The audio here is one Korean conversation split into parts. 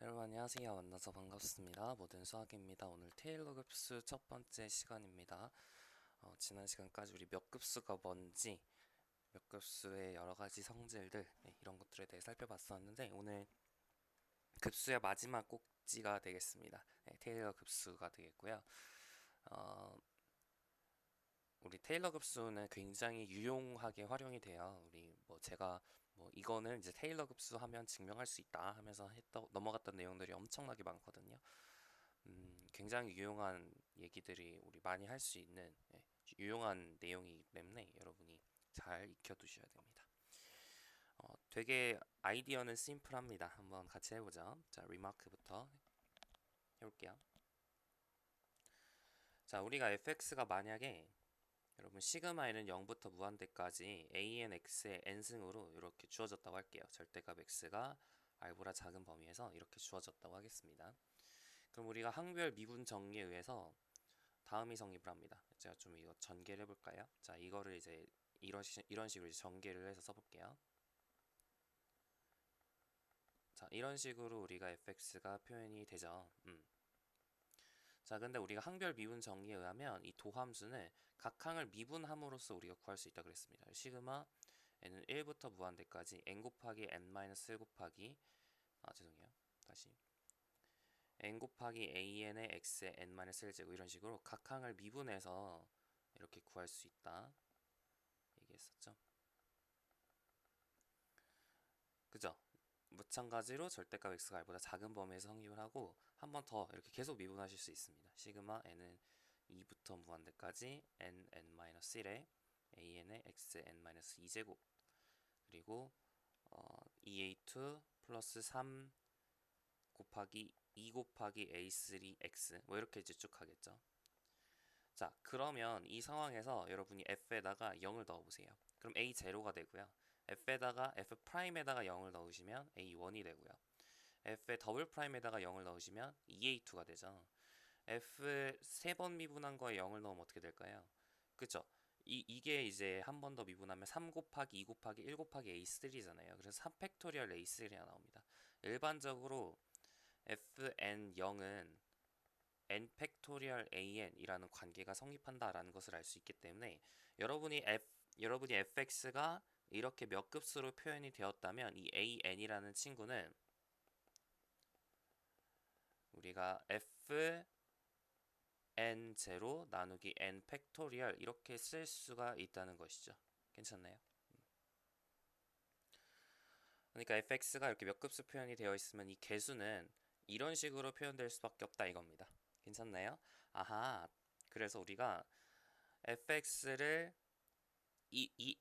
여러분 안녕하세요. 만나서 반갑습니다. 모든 수학입니다. 오늘 테일러 급수 첫 번째 시간입니다. 지난 시간까지 우리 몇 급수가 뭔지, 몇 급수의 여러 가지 성질들 이런 것들에 대해 살펴봤었는데 오늘 급수의 마지막 꼭지가 되겠습니다. 테일러 급수가 되겠고요. 어, 우리 테일러 급수는 굉장히 유용하게 활용이 돼요. 우리 뭐 제가 뭐 이거는 이제 테일러 급수 하면 증명할 수 있다 하면서 넘어갔던 내용들이 엄청나게 많거든요. 굉장히 유용한 얘기들이 우리 많이 할 수 있는 유용한 내용이기 때문에 여러분이 잘 익혀두셔야 됩니다. 되게 아이디어는 심플합니다. 한번 같이 해보죠. 자, 리마크부터 해볼게요. 자, 우리가 fx가 만약에 여러분 시그마에는 0부터 무한대까지 an x의 n승으로 이렇게 주어졌다고 할게요. 절대값 x가 r보다 작은 범위에서 이렇게 주어졌다고 하겠습니다. 그럼 우리가 항별 미분 정리에 의해서 다음이 성립을 합니다. 제가 좀 이거 전개를 해볼까요? 자, 이거를 이제 이런 식으로 이제 전개를 해서 써볼게요. 자, 이런 식으로 우리가 fx가 표현이 되죠. 자, 근데 우리가 항별 미분 정리에 의하면 이 도함수는 각 항을 미분함으로써 우리가 구할 수 있다 그랬습니다. 시그마 n은 1부터 무한대까지 n 곱하기 n-1 곱하기 죄송해요. 다시 n 곱하기 an의 x의 n-1제곱 이런 식으로 각 항을 미분해서 이렇게 구할 수 있다 얘기했었죠. 그죠? 마찬가지로 절대값 x가 r보다 작은 범위에서 성립을 하고 한 번 더 이렇게 계속 미분하실 수 있습니다. 시그마 n은 2부터 무한대까지 n-1에 an의 x n-2제곱 그리고 EA2 플러스 3 곱하기 2 곱하기 A3X 뭐 이렇게 이제 쭉 가겠죠. 자, 그러면 이 상황에서 여러분이 F에다가 0을 넣어보세요. 그럼 A0가 되고요. F에다가 F'에다가 0을 넣으시면 A1이 되고요. F의 더블 프라임에다가 0을 넣으시면 EA2가 되죠. F 세 번 미분한 거에 0을 넣으면 어떻게 될까요? 그쵸? 이게 이제 한 번 더 미분하면 3 곱하기 2 곱하기 1 곱하기 A3잖아요. 그래서 3 팩토리얼 A3가 나옵니다. 일반적으로 fn0은 n 팩토리얼 an이라는 관계가 성립한다라는 것을 알 수 있기 때문에 여러분이 fx가 이렇게 몇 급수로 표현이 되었다면 이 an이라는 친구는 우리가 fn0 나누기 n 팩토리얼 이렇게 쓸 수가 있다는 것이죠. 괜찮나요? 그러니까 fx가 이렇게 몇 급수 표현이 되어 있으면 이 개수는 이런 식으로 표현될 수밖에 없다 이겁니다. 괜찮나요? 아하. 그래서 우리가 fx를 이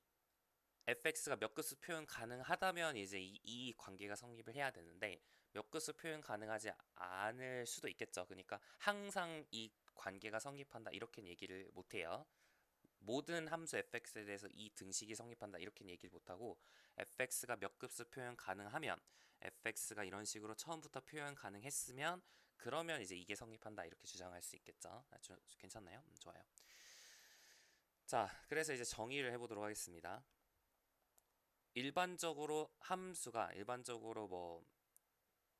fx가 몇 급수 표현 가능하다면 이제 이 관계가 성립을 해야 되는데 몇 급수 표현 가능하지 않을 수도 있겠죠. 그러니까 항상 이 관계가 성립한다 이렇게는 얘기를 못 해요. 모든 함수 fx에 대해서 이 등식이 성립한다 이렇게는 얘기를 못하고 fx가 몇 급수 표현 가능하면 fx가 이런 식으로 처음부터 표현 가능했으면 그러면 이제 이게 성립한다 이렇게 주장할 수 있겠죠. 괜찮나요? 좋아요. 자, 그래서 이제 정의를 해보도록 하겠습니다. 일반적으로 뭐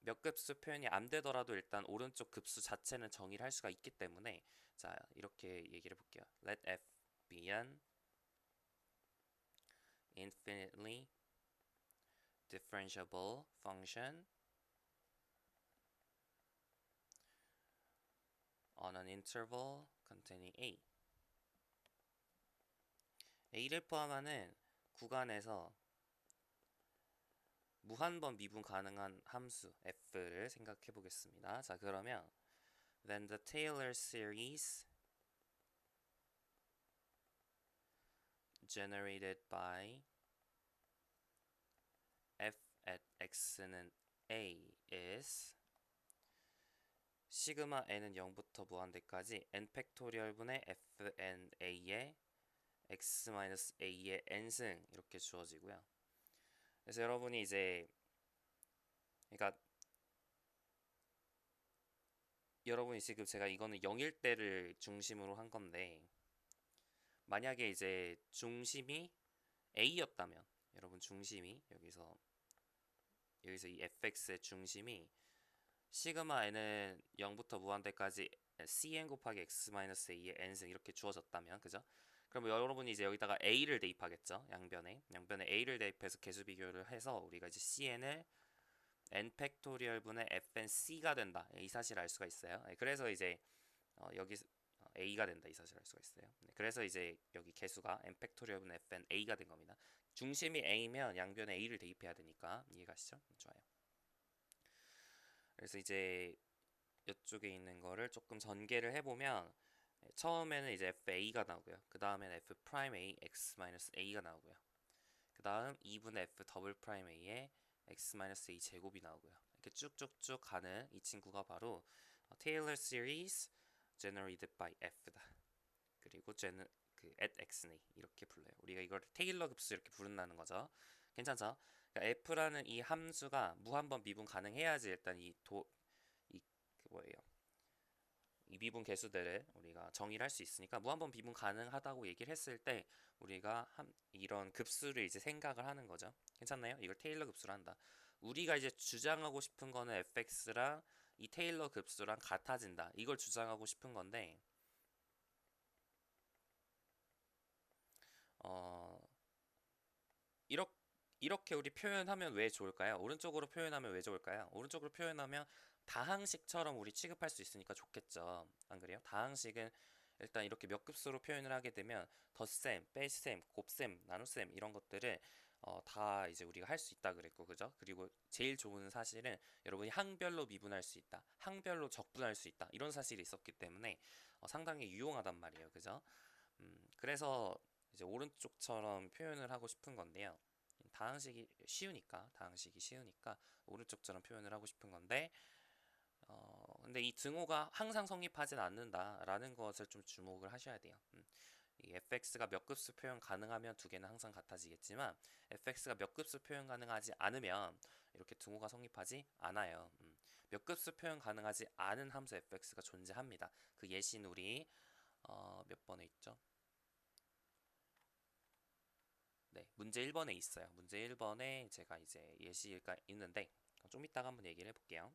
몇 급수 표현이 안 되더라도 일단 오른쪽 급수 자체는 정의를 할 수가 있기 때문에 자, 이렇게 얘기를 해볼게요. Let f be an infinitely differentiable function on an interval containing a. a를 포함하는 구간에서 무한번 미분 가능한 함수 f를 생각해 보겠습니다. 자, 그러면 then the Taylor series generated by f at x는 a is 시그마 n은 0부터 무한대까지 n 팩토리얼 분의 fnA의 x-a의 n승 이렇게 주어지고요. 그래서 여러분이 이제 그러니까 여러분이 지금 제가 이거는 0일 때를 중심으로 한 건데 만약에 이제 중심이 a였다면 여러분 중심이 여기서 이 fx의 중심이 시그마 n은 0부터 무한대까지 cn 곱하기 x-a의 n승 이렇게 주어졌다면 그죠? 그럼 여러분이 이제 여기다가 a를 대입하겠죠. 양변에 a를 대입해서 계수 비교를 해서 우리가 이제 cn을 n 팩토리얼 분의 fn c가 된다 이 사실을 알 수가 있어요. 그래서 이제 여기 a가 된다 이 사실을 알 수가 있어요. 그래서 이제 여기 개수가 n 팩토리얼 분의 fn a가 된 겁니다. 중심이 a면 양변에 a를 대입해야 되니까 이해가시죠? 좋아요. 그래서 이제 이쪽에 있는 거를 조금 전개를 해보면 처음에는 이제 FA가 나오고요. 그 다음에는 F 프라임 A X-A가 나오고요. 그 다음 2분의 F 더블 프라임 A에 X-A 제곱이 나오고요. 이렇게 쭉쭉쭉 가는 이 친구가 바로 Taylor Series Generated by F다. 그리고 at X는 이렇게 불러요. 우리가 이걸 테일러 급수 이렇게 부른다는 거죠. 괜찮죠? 그러니까 F라는 이 함수가 무한번 미분 가능해야지 일단 이 미분 개수들을 우리가 정의를 할 수 있으니까 무한번 미분 가능하다고 얘기를 했을 때 우리가 이런 급수를 이제 생각을 하는 거죠. 괜찮나요? 이걸 테일러 급수를 한다. 우리가 이제 주장하고 싶은 거는 fx랑 이 테일러 급수랑 같아진다. 이걸 주장하고 싶은 건데 어 이렇게 우리 표현하면 왜 좋을까요? 오른쪽으로 표현하면 왜 좋을까요? 오른쪽으로 표현하면 다항식처럼 우리 취급할 수 있으니까 좋겠죠. 안 그래요? 다항식은 일단 이렇게 몇 급수로 표현을 하게 되면 덧셈, 뺄셈, 곱셈, 나눗셈 이런 것들을 다 이제 우리가 할 수 있다 그랬고 그죠? 그리고 제일 좋은 사실은 여러분이 항별로 미분할 수 있다, 항별로 적분할 수 있다 이런 사실이 있었기 때문에 상당히 유용하단 말이에요, 그죠? 그래서 이제 오른쪽처럼 표현을 하고 싶은 건데요. 다항식이 쉬우니까 오른쪽처럼 표현을 하고 싶은 건데 근데 이 등호가 항상 성립하진 않는다라는 것을 좀 주목을 하셔야 돼요. 이 fx가 몇 급수 표현 가능하면 두 개는 항상 같아지겠지만 fx가 몇 급수 표현 가능하지 않으면 이렇게 등호가 성립하지 않아요. 몇 급수 표현 가능하지 않은 함수 fx가 존재합니다. 그 예시는 우리 몇 번에 있죠? 네, 문제 1번에 있어요. 문제 1번에 제가 이제 예시가 있는데 좀 이따가 한번 얘기를 해볼게요.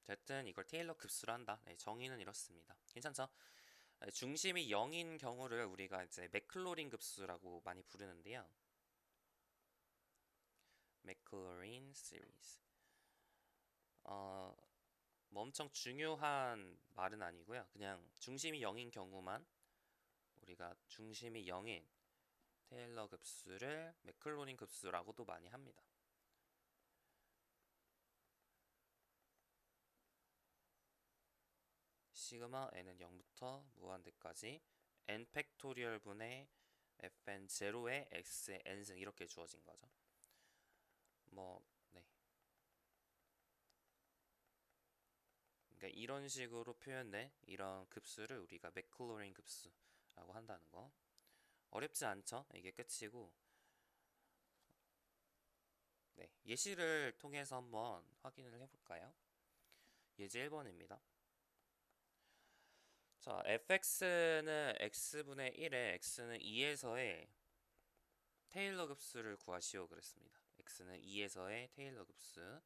어쨌든 이걸 테일러 급수로 한다. 네, 정의는 이렇습니다. 괜찮죠? 중심이 0인 경우를 우리가 이제 맥클로린 급수라고 많이 부르는데요. 맥클로린 시리즈. 뭐 엄청 중요한 말은 아니고요. 그냥 중심이 0인 경우만 우리가 중심이 0인 테일러 급수를 맥클로린 급수라고도 많이 합니다. 시그마 n은 0부터 무한대까지 n 팩토리얼 분의 fn 제로의 x의 n승 이렇게 주어진 거죠. 네. 그러니까 이런 식으로 표현된 이런 급수를 우리가 맥클로린 급수라고 한다는 거. 어렵지 않죠? 이게 끝이고. 네. 예시를 통해서 한번 확인을 해볼까요? 예제 1번입니다. 자, fx는 x분의 1에 x는 2에서의 테일러 급수를 구하시오 그랬습니다. x는 2에서의 테일러 급수.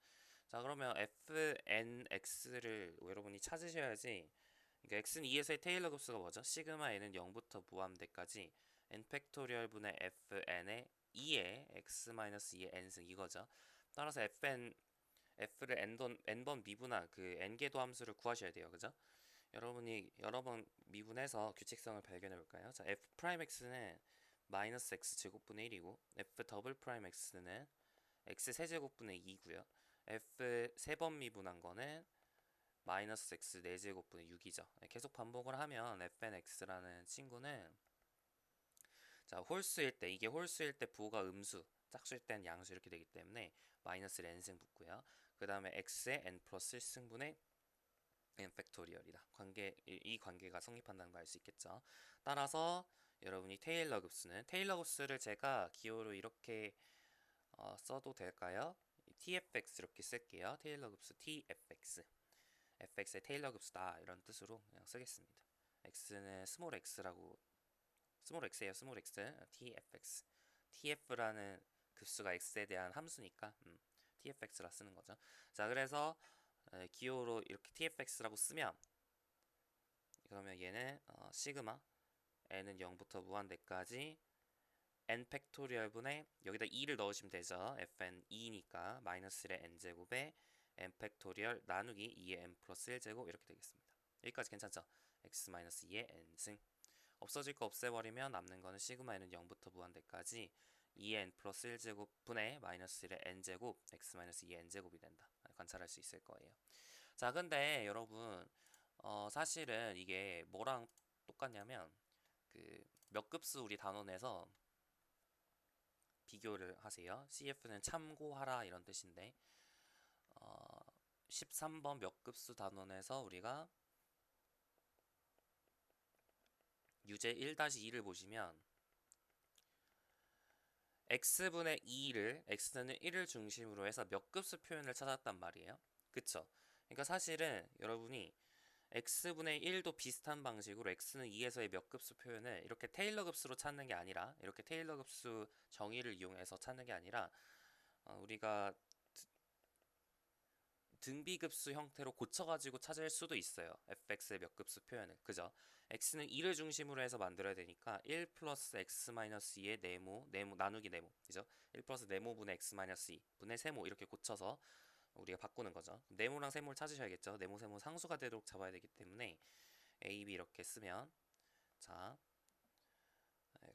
자, 그러면 fnx를 여러분이 찾으셔야지. 그러니까 x는 2에서의 테일러 급수가 뭐죠? 시그마 n은 0부터 무한대까지 n 팩토리얼 분의 fn의 2의 x-2의 n승 이거죠. 따라서 f를 n번 미분한 그 n개도 함수를 구하셔야 돼요. 그죠? 여러분이 여러 번 미분해서 규칙성을 발견해 볼까요? 자, f 프라임 x는 마이너스 x 제곱분의 1이고 f 더블 프라임 x는 x 세제곱분의 2고요. f 세 번 미분한 거는 마이너스 x 4제곱분의 6이죠. 계속 반복을 하면 fnx라는 친구는 자, 홀수일 때 이게 홀수일 때 부호가 음수, 짝수일 땐 양수 이렇게 되기 때문에 마이너스 n승 붙고요. 그 다음에 x의 n 플러스 1승분의 n 팩토리얼이다. 이 관계가 성립한다는 걸 알 수 있겠죠. 따라서 여러분이 테일러 급수를 제가 기호로 이렇게 써도 될까요? tfx 이렇게 쓸게요. 테일러 급수 tfx. fx의 테일러 급수다 이런 뜻으로 그냥 쓰겠습니다. x는 스몰 x라고 스몰 x예요. 스몰 x tfx. tf라는 급수가 x에 대한 함수니까 tfx라 쓰는 거죠. 자, 그래서 기호로 이렇게 tfx라고 쓰면 그러면 얘는 시그마 n은 0부터 무한대까지 n 팩토리얼 분의 여기다 2를 넣으시면 되죠. fn 2니까 마이너스 1의 n제곱에 n 팩토리얼 나누기 2의 n 플러스 1제곱 이렇게 되겠습니다. 여기까지 괜찮죠? x 마이너스 2의 n승 없어질 거 없애버리면 남는 거는 시그마 n은 0부터 무한대까지 2의 n 플러스 1제곱 분의 마이너스 1의 n제곱 x 마이너스 2의 n제곱이 된다. 관찰할 수 있을 거예요. 자, 근데 여러분 사실은 이게 뭐랑 똑같냐면 그 몇 급수 우리 단원에서 비교를 하세요. CF는 참고하라 이런 뜻인데 13번 몇 급수 단원에서 우리가 유제 1-2를 보시면 x분의 2를 x는 1을 중심으로 해서 몇 급수 표현을 찾았단 말이에요. 그쵸? 그러니까 사실은 여러분이 x분의 1도 비슷한 방식으로 x는 2에서의 몇 급수 표현을 이렇게 테일러 급수로 찾는 게 아니라 이렇게 테일러 급수 정의를 이용해서 찾는 게 아니라 우리가 등비급수 형태로 고쳐가지고 찾을 수도 있어요. fx의 몇 급수 표현을. 그죠? x는 2를 중심으로 해서 만들어야 되니까 1 플러스 x 마이너스 2의 네모 나누기 네모. 그죠? 1 플러스 네모분의 x 마이너스 2 분의 세모 이렇게 고쳐서 우리가 바꾸는 거죠. 네모랑 세모를 찾으셔야겠죠. 네모, 세모 상수가 되도록 잡아야 되기 때문에 a, b 이렇게 쓰면 자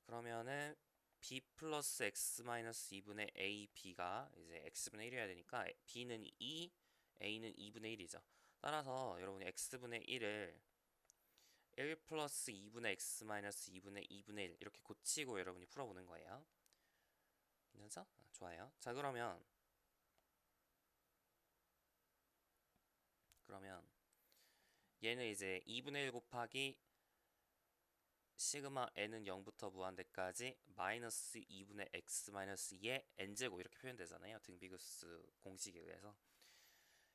그러면은 b 플러스 x 마이너스 2분의 a, b가 이제 x분의 1이어야 되니까 b는 2, a는 2분의 1이죠. 따라서 여러분이 x분의 1을 1 플러스 2분의 x 마이너스 2분의 2분의 1 이렇게 고치고 여러분이 풀어보는 거예요. 괜찮죠? 좋아요. 자, 그러면 얘는 이제 2분의 1 곱하기 시그마 n은 0부터 무한대까지 마이너스 2분의 x 마이너스 2의 n제곱 이렇게 표현되잖아요. 등비급수 공식에 의해서.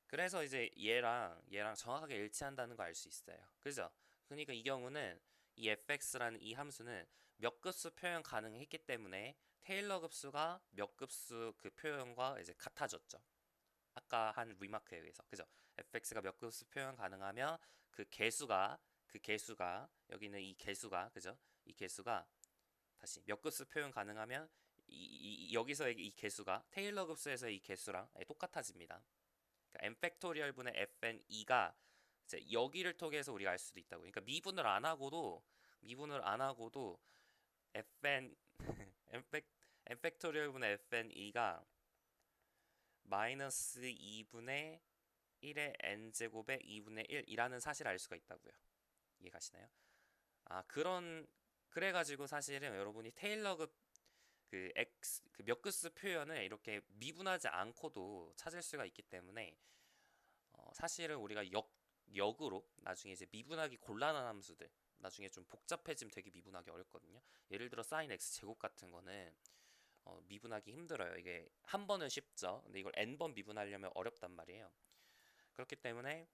그래서 이제 얘랑 정확하게 일치한다는 거 알 수 있어요. 그죠? 그러니까 이 경우는 이 fx라는 이 함수는 몇 급수 표현 가능했기 때문에 테일러 급수가 몇 급수 그 표현과 이제 같아졌죠. 아까 한 리마크에 의해서. 그죠? fx가 몇 급수 표현 가능하면 그 개수가 여기는 이 개수가 그죠? 이 개수가 다시 몇 급수 표현 가능하면 여기서의 이 개수가 테일러 급수에서의 이 개수랑 똑같아집니다. 그러니까 n 팩토리얼 분의 fn2가 이제 여기를 통해서 우리가 알 수도 있다고. 그러니까 미분을 안 하고도 fn n 팩토리얼 분의 fn2가 마이너스 2분의 1의 n제곱의 2분의 1이라는 사실을 알 수가 있다고요. 이해가시나요? 그래가지고 사실은 여러분이 테일러급 그 몇 급수 표현을 이렇게 미분하지 않고도 찾을 수가 있기 때문에 사실은 우리가 역으로 나중에 이제 미분하기 곤란한 함수들 나중에 좀 복잡해지면 되게 미분하기 어렵거든요. 예를 들어 사인 x 제곱 같은 거는 미분하기 힘들어요. 이게 한 번은 쉽죠. 근데 이걸 n번 미분하려면 어렵단 말이에요. 그렇기 때문에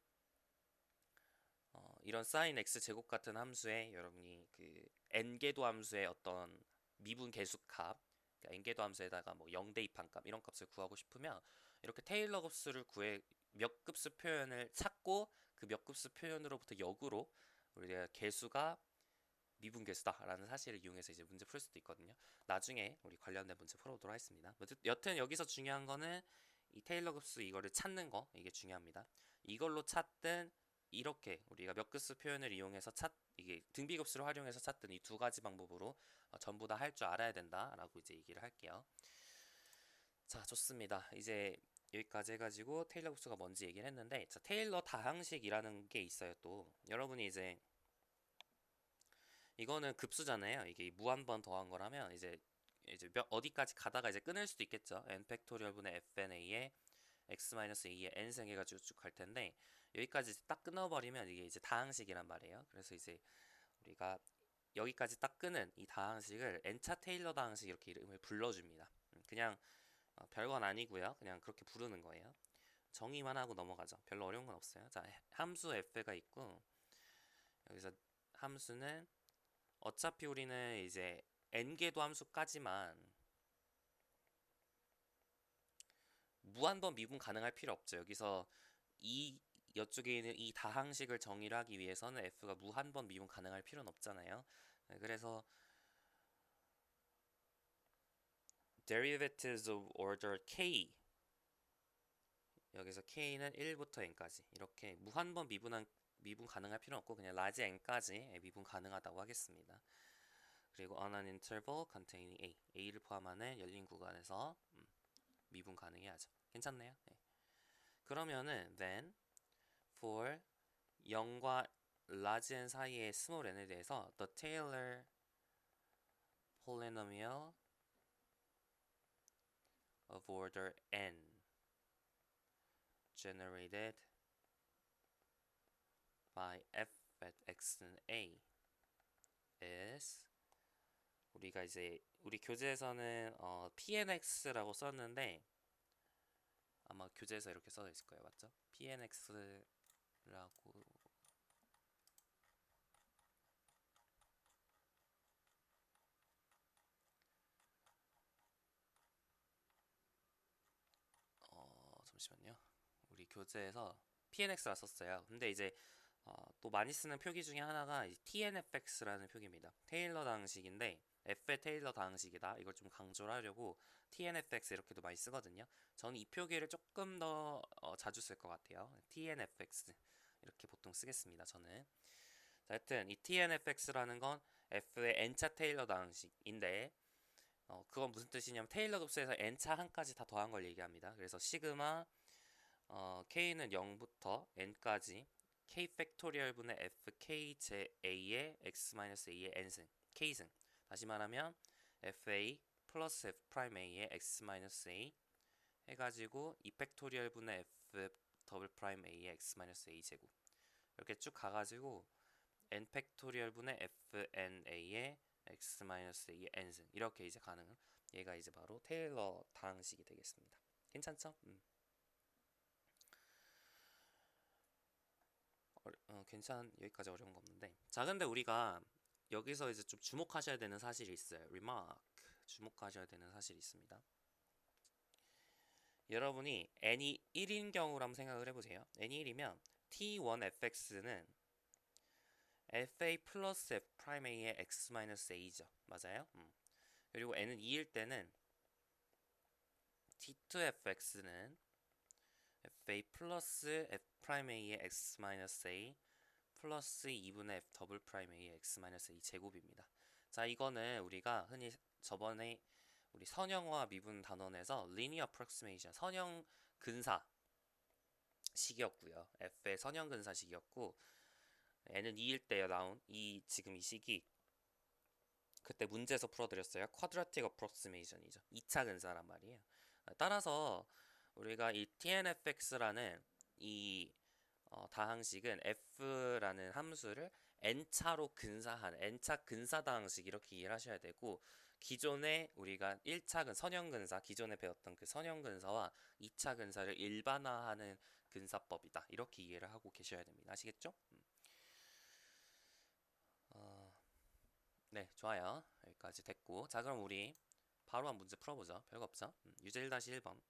이런 사인 x 제곱 같은 함수에 여러분이 그 n개도 함수의 어떤 미분 계수값 그러니까 n개도 함수에다가 뭐 0대입한 값 이런 값을 구하고 싶으면 이렇게 테일러 급수를 구해 몇 급수 표현을 찾고 그 몇 급수 표현으로부터 역으로 우리가 개수가 미분 개수다라는 사실을 이용해서 이제 문제 풀 수도 있거든요. 나중에 우리 관련된 문제 풀어보도록 하겠습니다. 여튼 여기서 중요한 거는 이 테일러 급수 이거를 찾는 거 이게 중요합니다. 이걸로 찾든 이렇게 우리가 몇 급수 표현을 이용해서 이게 등비급수를 활용해서 찾든 이 두 가지 방법으로 전부 다 할 줄 알아야 된다라고 이제 얘기를 할게요. 자, 좋습니다. 이제 여기까지 해가지고 테일러 급수가 뭔지 얘기를 했는데 자, 테일러 다항식이라는 게 있어요. 또 여러분이 이제 이거는 급수잖아요. 이게 무한번 더한 거라면 이제 어디까지 가다가 이제 끊을 수도 있겠죠. n 팩토리얼 분의 fnA에 x-a의 n승 해가지고 쭉 갈 텐데 여기까지 딱 끊어버리면 이게 이제 다항식이란 말이에요. 그래서 이제 우리가 여기까지 딱 끄는 이 다항식을 n차 테일러 다항식 이렇게 이름을 불러줍니다. 그냥 별건 아니고요. 그냥 그렇게 부르는 거예요. 정의만 하고 넘어가죠. 별로 어려운 건 없어요. 자, 함수 f가 있고 여기서 함수는 어차피 우리는 이제 n개도 함수까지만 무한번 미분 가능할 필요 없죠. 여기서 이 이쪽에 있는 이 다항식을 정의를 하기 위해서는 f가 무한번 미분 가능할 필요는 없잖아요. 네, 그래서 derivatives of order k, 여기서 k는 1부터 n까지 이렇게 무한번 미분 가능할 필요는 없고 그냥 라지 n까지 미분 가능하다고 하겠습니다. 그리고 on an interval containing a를 포함하는 열린 구간에서 미분 가능해 하죠. 괜찮네요. 네. 그러면은 then for 0과 large n 사이의 small n에 대해서 the Taylor polynomial of order n generated by f at x는 a is, 우리가 이제 우리 교재에서는 pnx라고 썼는데 아마 교재에서 이렇게 써져 있을 거예요. 맞죠? pnx라고 잠시만요. 우리 교재에서 pnx라 썼어요. 근데 이제 또 많이 쓰는 표기 중에 하나가 tnfx라는 표기입니다. 테일러 다항식인데 f의 테일러 다항식이다. 이걸 좀 강조를 하려고 tnfx 이렇게도 많이 쓰거든요. 저는 이 표기를 조금 더 자주 쓸 것 같아요. tnfx 이렇게 보통 쓰겠습니다. 저는. 자, 하여튼 이 tnfx라는 건 f의 n차 테일러 다항식인데 그건 무슨 뜻이냐면 테일러 급수에서 n차 한까지 다 더한 걸 얘기합니다. 그래서 시그마 k는 0부터 n까지 k 팩토리얼 분의 fk 제 a의 x-a의 n승 k승, 다시 말하면 fa 플러스 f 프라임 a의 x-a 해가지고 2 팩토리얼 분의 f 더블 프라임 a의 x-a 제곱, 이렇게 쭉 가가지고 n 팩토리얼 분의 fna의 x-a의 n승, 이렇게 이제 가는, 얘가 이제 바로 테일러 다항식이 되겠습니다. 괜찮죠? 여기까지 어려운 거 없는데. 자, 근데 우리가 여기서 이제 좀 주목하셔야 되는 사실이 있어요. remark. 주목하셔야 되는 사실이 있습니다. 여러분이 n이 1인 경우로 한번 생각을 해보세요. n이 1이면 t1fx는 fa 플러스 f 프라임 a의 x 마이너스 a죠. 맞아요? 그리고 n은 2일 때는 t2fx는 fa 플러스 f 프라임 a의 x 마이너스 a 플러스 2분의 f 더블 프라임 a의 x 마이너스 a 제곱입니다. 자, 이거는 우리가 흔히 저번에 우리 선형화 미분 단원에서 linear approximation, 선형 근사 식이었고요. f의 선형 근사 식이었고, n은 2일 때 나온 지금 이 식이 그때 문제에서 풀어드렸어요. quadratic approximation이죠. 2차 근사란 말이에요. 따라서 우리가 이 tnfx라는 이 다항식은 f라는 함수를 n차로 근사한 n차 근사 다항식 이렇게 이해를 하셔야 되고, 기존에 우리가 1차 선형 근사, 기존에 배웠던 그 선형 근사와 2차 근사를 일반화하는 근사법이다. 이렇게 이해를 하고 계셔야 됩니다. 아시겠죠? 네, 좋아요. 여기까지 됐고, 자, 그럼 우리 바로 한 문제 풀어보죠. 별거 없죠? 유제 1-1번.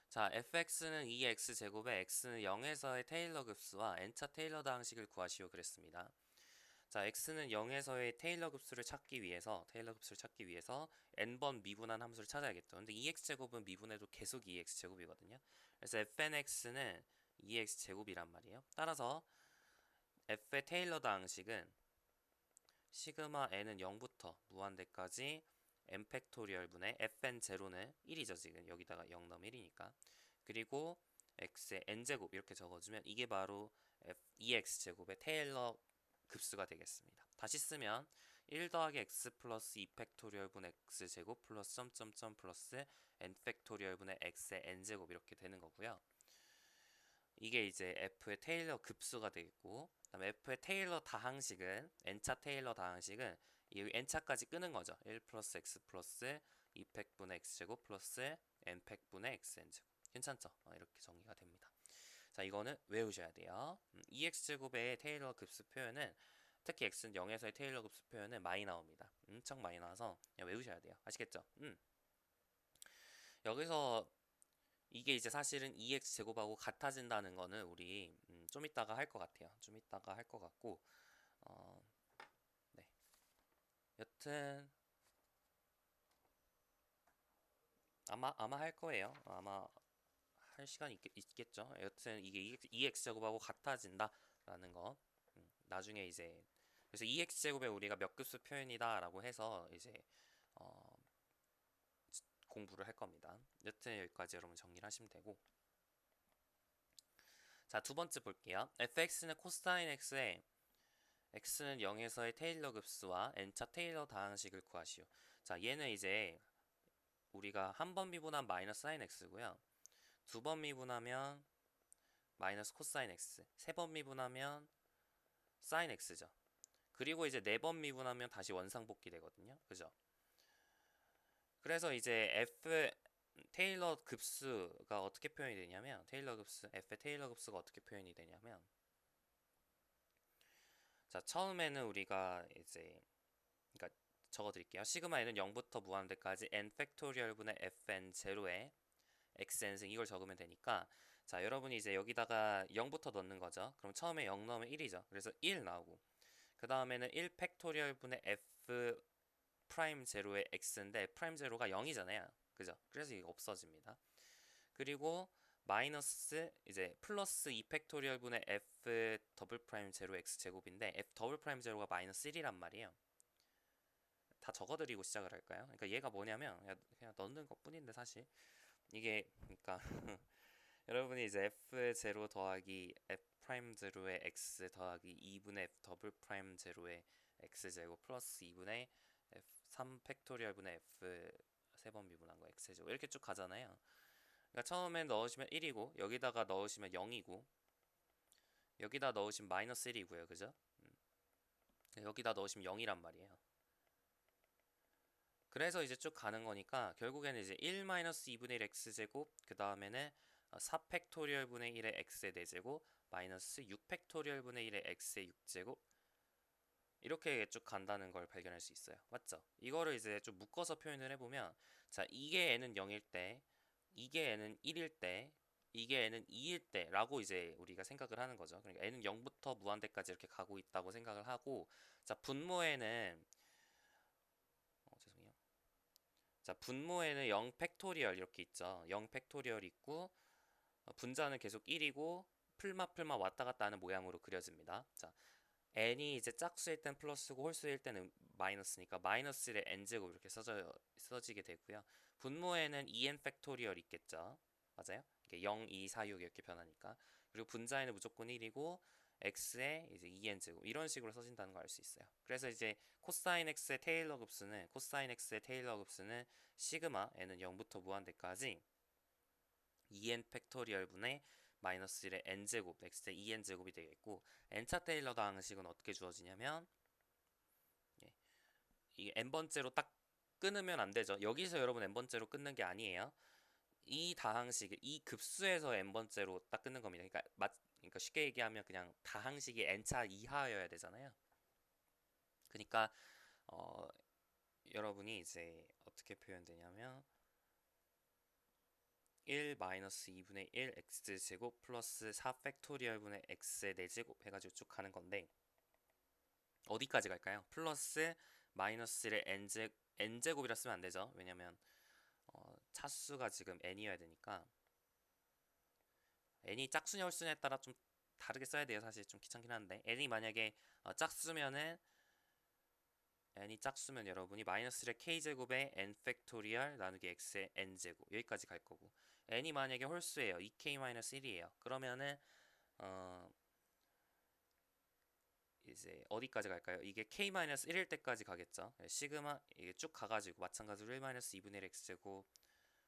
자, fx는 2x제곱에 x는 0에서의 테일러 급수와 n차 테일러 다항식을 구하시오 그랬습니다. 자, x는 0에서의 테일러 급수를 찾기 위해서 n번 미분한 함수를 찾아야겠죠. 근데 2x제곱은 미분해도 계속 2x제곱이거든요. 그래서 fnx는 2x제곱이란 말이에요. 따라서 f의 테일러 다항식은 시그마 n은 0부터 무한대까지 n 팩토리얼 분의 fn 제로는 1이죠. 지금 여기다가 0 넣으면 1이니까. 그리고 x의 n제곱 이렇게 적어주면 이게 바로 2x제곱의 테일러 급수가 되겠습니다. 다시 쓰면 1 더하기 x 플러스 2 팩토리얼 분의 x제곱 플러스 점점점 플러스 n 팩토리얼 분의 x의 n제곱 이렇게 되는 거고요. 이게 이제 f의 테일러 급수가 되겠고, 그다음에 f의 테일러 다항식은 n차 테일러 다항식은 이 n차까지 끄는 거죠. 1 플러스 x 플러스 2팩분의 x제곱 플러스 n팩분의 xn제곱. 괜찮죠? 이렇게 정리가 됩니다. 자, 이거는 외우셔야 돼요. 2x제곱의 테일러 급수 표현은, 특히 x는 0에서의 테일러 급수 표현은 많이 나옵니다. 엄청 많이 나와서 그냥 외우셔야 돼요. 아시겠죠? 여기서 이게 이제 사실은 2x 제곱하고 같아진다는 거는 우리 좀 이따가 할 것 같아요. 좀 이따가 할 것 같고 어, 네. 여튼 아마 할 거예요. 아마 할 시간이 있겠죠. 여튼 이게 2x 제곱하고 같아진다라는 거. 나중에 이제 그래서 2x 제곱에 우리가 몇 급수 표현이다라고 해서 이제 어, 공부를 할 겁니다. 여튼 여기까지 여러분 정리를 하시면 되고. 자, 두 번째 볼게요. fx는 코사인 x에 x는 0에서의 테일러 급수와 n차 테일러 다항식을 구하시오. 자, 얘는 이제 우리가 한 번 미분하면 마이너스 사인 x고요. 두 번 미분하면 마이너스 코사인 x, 세 번 미분하면 사인 x죠. 그리고 이제 네 번 미분하면 다시 원상복귀 되거든요. 그죠? 그래서 이제 f 테일러 급수가 어떻게 표현이 되냐면 테일러 급수, f의 테일러 급수가 어떻게 표현이 되냐면 자, 처음에는 우리가 이제 그러니까 적어 드릴게요. 시그마 n은 0부터 무한대까지 n 팩토리얼분의 fn 제로에 xn승 이걸 적으면 되니까 자, 여러분이 이제 여기다가 0부터 넣는 거죠. 그럼 처음에 0 넣으면 1이죠. 그래서 1 나오고 그 다음에는 1 팩토리얼분의 f 프라임 제로의 x인데 프라임 제로가 0이잖아요. 그죠? 그래서 이거 없어집니다. 그리고 마이너스 이제 플러스 2 팩토리얼 분의 f 더블 프라임 제로 x 제곱인데 f 더블 프라임 제로가 마이너스 1이란 말이에요. 다 적어드리고 시작을 할까요? 그러니까 얘가 뭐냐면 그냥 넣는 것뿐인데 사실 이게 그러니까 여러분이 이제 f 제로 더하기 f 프라임 제로의 x 더하기 2분의 f 더블 프라임 제로의 x 제곱 플러스 2분의 f 3 팩토리얼 분의 f 세 번 미분한 거 x 제곱 이렇게 쭉 가잖아요. 그러니까 처음에 넣으시면 1이고 여기다가 넣으시면 0이고 여기다 넣으시면 마이너스 1이고요. 그죠? 여기다 넣으시면 0이란 말이에요. 그래서 이제 쭉 가는 거니까 결국에는 이제 1 마이너스 2분의 1 x제곱 그 다음에는 4 팩토리얼 분의 1의 x의 4제곱 마이너스 6 팩토리얼 분의 1의 x의 6제곱 이렇게 쭉 간다는 걸 발견할 수 있어요. 맞죠? 이거를 이제 좀 묶어서 표현을 해보면 자, 이게 n은 0일 때 이게 n은 1일 때 이게 n은 2일 때 라고 이제 우리가 생각을 하는 거죠. 그러니까 n은 0부터 무한대까지 이렇게 가고 있다고 생각을 하고 자, 분모에는 죄송해요. 자, 분모에는 0 팩토리얼 이렇게 있죠. 0 팩토리얼 있고 분자는 계속 1이고 풀마 왔다 갔다 하는 모양으로 그려집니다. 자, n이 이제 짝수일 땐 플러스고 홀수일 때는 마이너스니까 마이너스 1의 n제곱 이렇게 써지게 되고요. 분모에는 2n 팩토리얼 있겠죠. 맞아요? 이게 0, 2, 4, 6 이렇게 변하니까. 그리고 분자에는 무조건 1이고 x에 이제 2n제곱 이런 식으로 써진다는 걸 알 수 있어요. 그래서 이제 코사인 x의 테일러 급수는 시그마 n은 0부터 무한대까지 2n 팩토리얼 분의 마이너스 1의 n제곱 x의 2n제곱이 되겠고 n차 테일러 다항식은 어떻게 주어지냐면 예, 이게 n번째로 딱 끊으면 안 되죠. 여기서 여러분 n번째로 끊는 게 아니에요. 이 다항식, 이 급수에서 n번째로 딱 끊는 겁니다. 그러니까 쉽게 얘기하면 그냥 다항식이 n차 이하여야 되잖아요. 그러니까 여러분이 이제 어떻게 표현되냐면 1 마이너스 2분의 1 x제곱 플러스 4 팩토리얼 분의 x의 4제곱 해가지고 쭉 가는 건데 어디까지 갈까요? 플러스 마이너스 1의 n제곱이라 쓰면 안 되죠. 왜냐면 차수가 지금 n이어야 되니까 n이 짝수냐 홀수냐에 따라 좀 다르게 써야 돼요. 사실 좀 귀찮긴 한데 n이 만약에 짝수면은 n이 짝수면 여러분이 마이너스 1의 k제곱에 n 팩토리얼 나누기 x의 n제곱 여기까지 갈 거고 n이 만약에 홀수예요. 2k-1이에요. 그러면은 이제 어디까지 갈까요? 이게 k-1일 때까지 가겠죠. 시그마 이게 쭉 가가지고 마찬가지로 1-2분의 1 x제곱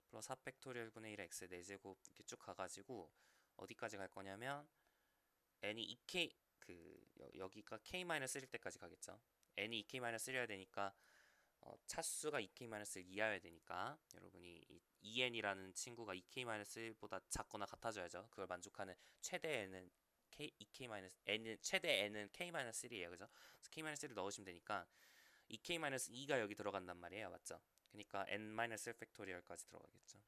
플러스 4 팩토리얼 분의 1 x의 4제곱 이렇게 쭉 가가지고 어디까지 갈 거냐면 n이 2k 여기가 k-1일 때까지 가겠죠. n이 2k-1이어야 되니까 차수가 2k-1 이하여야 되니까 여러분이 이 2n이라는 친구가 2k-1보다 작거나 같아져야죠. 그걸 만족하는 최대 n은 n은 최대 n은 k-1이에요. 그죠? 그래서 k-1을 넣으시면 되니까 2k-2가 여기 들어간단 말이에요. 맞죠? 그러니까 n-1 팩토리얼까지 들어가겠죠.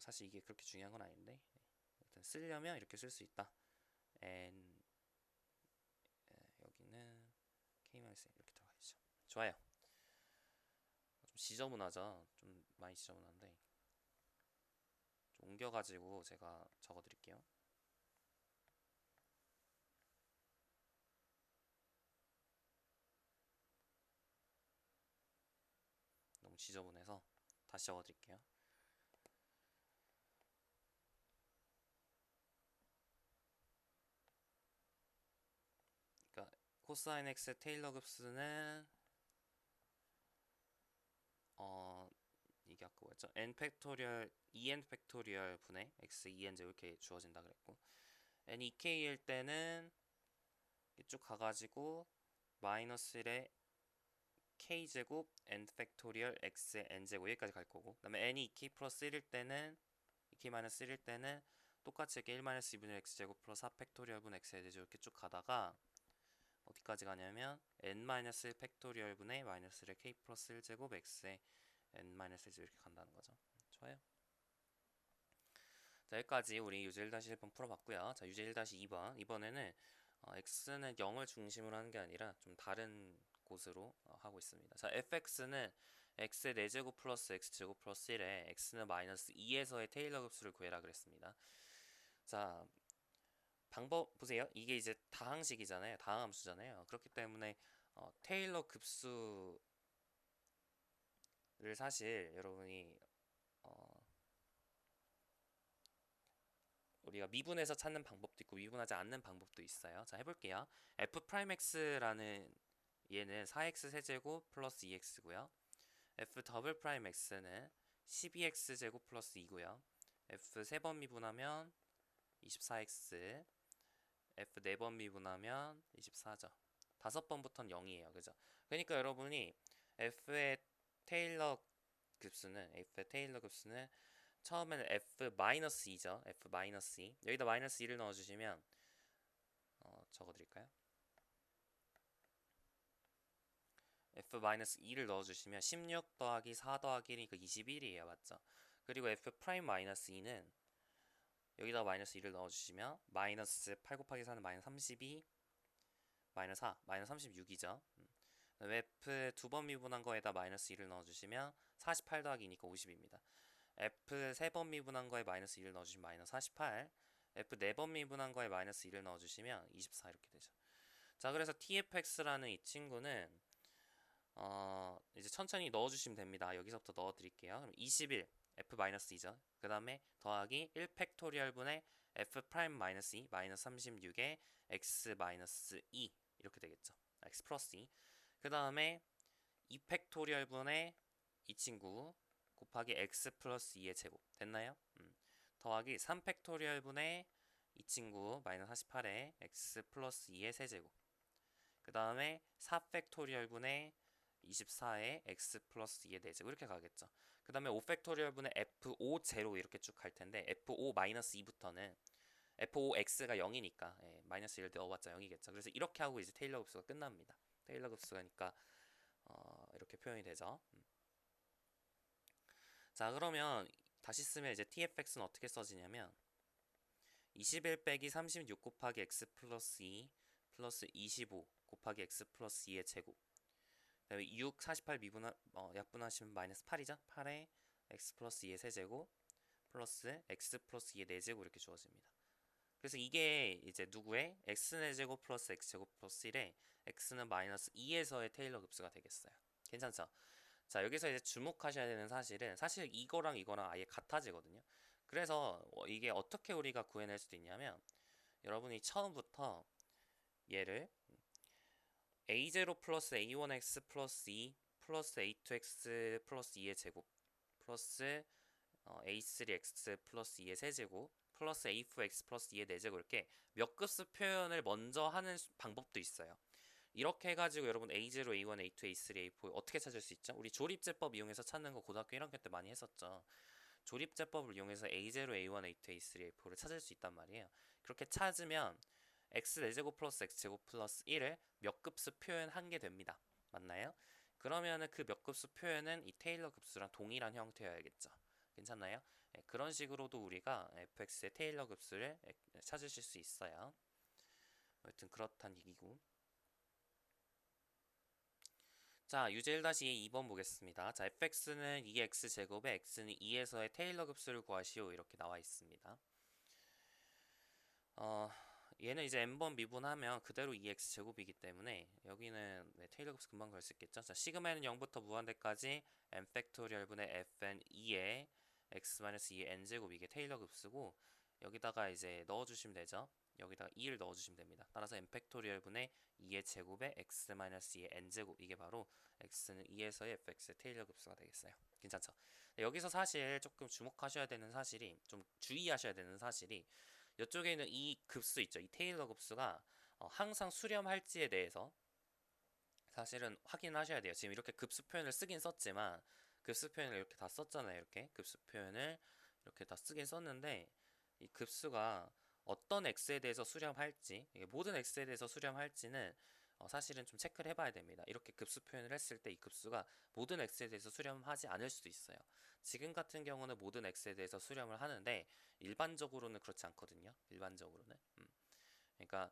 뭐 사실 이게 그렇게 중요한 건 아닌데 일단 쓰려면 이렇게 쓸 수 있다. n 여기는 k-n 이렇게 들어가야죠. 좋아요. 좀 지저분하죠. 좀 많이 지저분한데 좀 옮겨가지고 제가 적어드릴게요. 너무 지저분해서 다시 적어드릴게요. 그러니까 코사인 x 테일러 급수는 이게 아까 뭐였죠? n 팩토리얼 2n 팩토리얼 분의 x 2n 제곱 이렇게 주어진다 그랬고 n 2k일 때는 이쪽 가가지고 마이너스 1에 k 제곱 n 팩토리얼 x의 n 제곱 여기까지 갈 거고 그다음에 n이 2k 플러스 1일 때는 2k 마이너스 1일 때는 똑같이 이렇게 1 마이너스 2분의 x 제곱 플러스 4 팩토리얼 분의 x의 제곱 이렇게 쭉 가다가 어디까지 가냐면 n 마이너스 1 팩토리얼 분의 마이너스 1의 k 플러스 1 제곱 x의 n 마이너스 1 제곱 이렇게 간다는 거죠. 좋아요. 자, 여기까지 우리 유제 1-1번 풀어봤고요. 자, 유제 1-2번. 이번에는 x는 0을 중심으로 하는 게 아니라 좀 다른 곳으로 하고 있습니다. 자, fx는 x의 4제곱 플러스 x제곱 플러스 1에 x는 마이너스 2에서의 테일러 급수를 구해라 그랬습니다. 자, 방법 보세요. 이게 이제 다항식이잖아요. 다항함수잖아요. 그렇기 때문에 테일러 급수를 사실 여러분이 우리가 미분해서 찾는 방법도 있고 미분하지 않는 방법도 있어요. 자, 해볼게요. f'x라는 얘는 4x 세제곱 플러스 2x고요. f 더블 프라임 x는 12x 제곱 플러스 2고요. f 3번 미분하면 24x, f 4번 미분하면 24죠. 5번부터는 0이에요. 그죠? 그러니까 여러분이 f의 테일러 급수는 처음에는 f-2죠. f-2 여기다 마이너스 2를 넣어주시면 적어드릴까요? f-2를 넣어주시면 16 더하기 4 더하기 1이니까 21이에요. 맞죠? 그리고 f'-2는 여기다 마이너스 2를 넣어주시면 마이너스 8 곱하기 4는 마이너스 32 마이너스 4 마이너스 36이죠. f 두 번 미분한 거에다 마이너스 2를 넣어주시면 48 더하기 2니까 50입니다. f 3번 미분한 거에 마이너스 2를 넣어주시면 마이너스 48 f 4번 미분한 거에 마이너스 2를 넣어주시면 24 이렇게 되죠. 자, 그래서 tfx라는 이 친구는 이제 천천히 넣어주시면 됩니다. 여기서부터 넣어드릴게요. 그럼 21 f-2죠. 그 다음에 더하기 1 팩토리얼 분의 f'-2 마이너스 36에 x-2 이렇게 되겠죠. x 플러스 2. 그 다음에 2 팩토리얼 분의 이 친구 곱하기 x 플러스 2의 제곱 됐나요? 더하기 3 팩토리얼 분의 이 친구 마이너스 48에 x 플러스 2의 세제곱 그 다음에 4 팩토리얼 분의 24에 x 플러스 2의 4제곱 이렇게 가겠죠. 그 다음에 5 팩토리얼 분의 f5 제로 이렇게 쭉 갈 텐데 f5 마이너스 2부터는 f5x가 0이니까 마이너스 1을 넣어봤자 0이겠죠. 그래서 이렇게 하고 이제 테일러 급수가 끝납니다. 테일러 급수가니까 이렇게 표현이 되죠. 자, 그러면 다시 쓰면 이제 tfx는 어떻게 써지냐면 21 빼기 36 곱하기 x 플러스 2 플러스 25 곱하기 x 플러스 2의 제곱 그 다음에 6, 48 약분하시면 마이너스 8이죠. 8에 x 플러스 2의 세제곱 플러스 x 플러스 2의 4제곱 이렇게 주어집니다. 그래서 이게 이제 누구의 x4제곱 플러스 x제곱 플러스 1에 x는 마이너스 2에서의 테일러 급수가 되겠어요. 괜찮죠? 자, 여기서 이제 주목하셔야 되는 사실은 사실 이거랑 이거랑 아예 같아지거든요. 그래서 이게 어떻게 우리가 구해낼 수도 있냐면 여러분이 처음부터 얘를 a0 플러스 a1x 플러스 2 플러스 a2x 플러스 2의 제곱 플러스 a3x 플러스 2의 세제곱 플러스 a4x 플러스 2의 4제곱 이렇게 몇 급수 표현을 먼저 하는 방법도 있어요. 이렇게 해가지고 여러분 a0, a1, a2, a3, a4 어떻게 찾을 수 있죠? 우리 조립제법 이용해서 찾는 거 고등학교 1학년 때 많이 했었죠. 조립제법을 이용해서 a0, a1, a2, a3, a4를 찾을 수 있단 말이에요. 그렇게 찾으면 x 4제곱 플러스 x제곱 플러스 1을 몇 급수 표현한 게 됩니다. 맞나요? 그러면은 그 몇 급수 표현은 이 테일러 급수랑 동일한 형태여야겠죠. 괜찮나요? 그런 식으로도 우리가 fx의 테일러 급수를 찾으실 수 있어요. 여튼 그렇단 얘기고. 자, 유제 1-2번 보겠습니다. 자, fx는 2x제곱에 x는 2에서의 테일러 급수를 구하시오. 이렇게 나와 있습니다. 얘는 이제 n번 미분하면 그대로 2x제곱이기 때문에 여기는 테일러 급수 금방 구할 수 있겠죠. 자, 시그마는 0부터 무한대까지 n 팩토리얼분의 fn 2의 x-2의 n제곱 이게 테일러 급수고 여기다가 이제 넣어주시면 되죠. 여기다가 2를 넣어주시면 됩니다. 따라서 n 팩토리얼분의 2의 제곱에 x-2의 n제곱 이게 바로 x는 2에서의 fx의 테일러 급수가 되겠어요. 괜찮죠? 여기서 사실 조금 주목하셔야 되는 사실이 좀 주의하셔야 되는 사실이 이쪽에 있는 이 급수 있죠. 이 테일러 급수가 항상 수렴할지에 대해서 사실은 확인하셔야 돼요. 지금 이렇게 급수 표현을 쓰긴 썼지만 급수 표현을 이렇게 다 썼잖아요. 이렇게 급수 표현을 이렇게 다 쓰긴 썼는데 이 급수가 어떤 x에 대해서 수렴할지 모든 x에 대해서 수렴할지는 사실은 좀 체크를 해봐야 됩니다. 이렇게 급수 표현을 했을 때 이 급수가 모든 x에 대해서 수렴하지 않을 수도 있어요. 지금 같은 경우는 모든 x에 대해서 수렴을 하는데 일반적으로는 그렇지 않거든요. 일반적으로는. 그러니까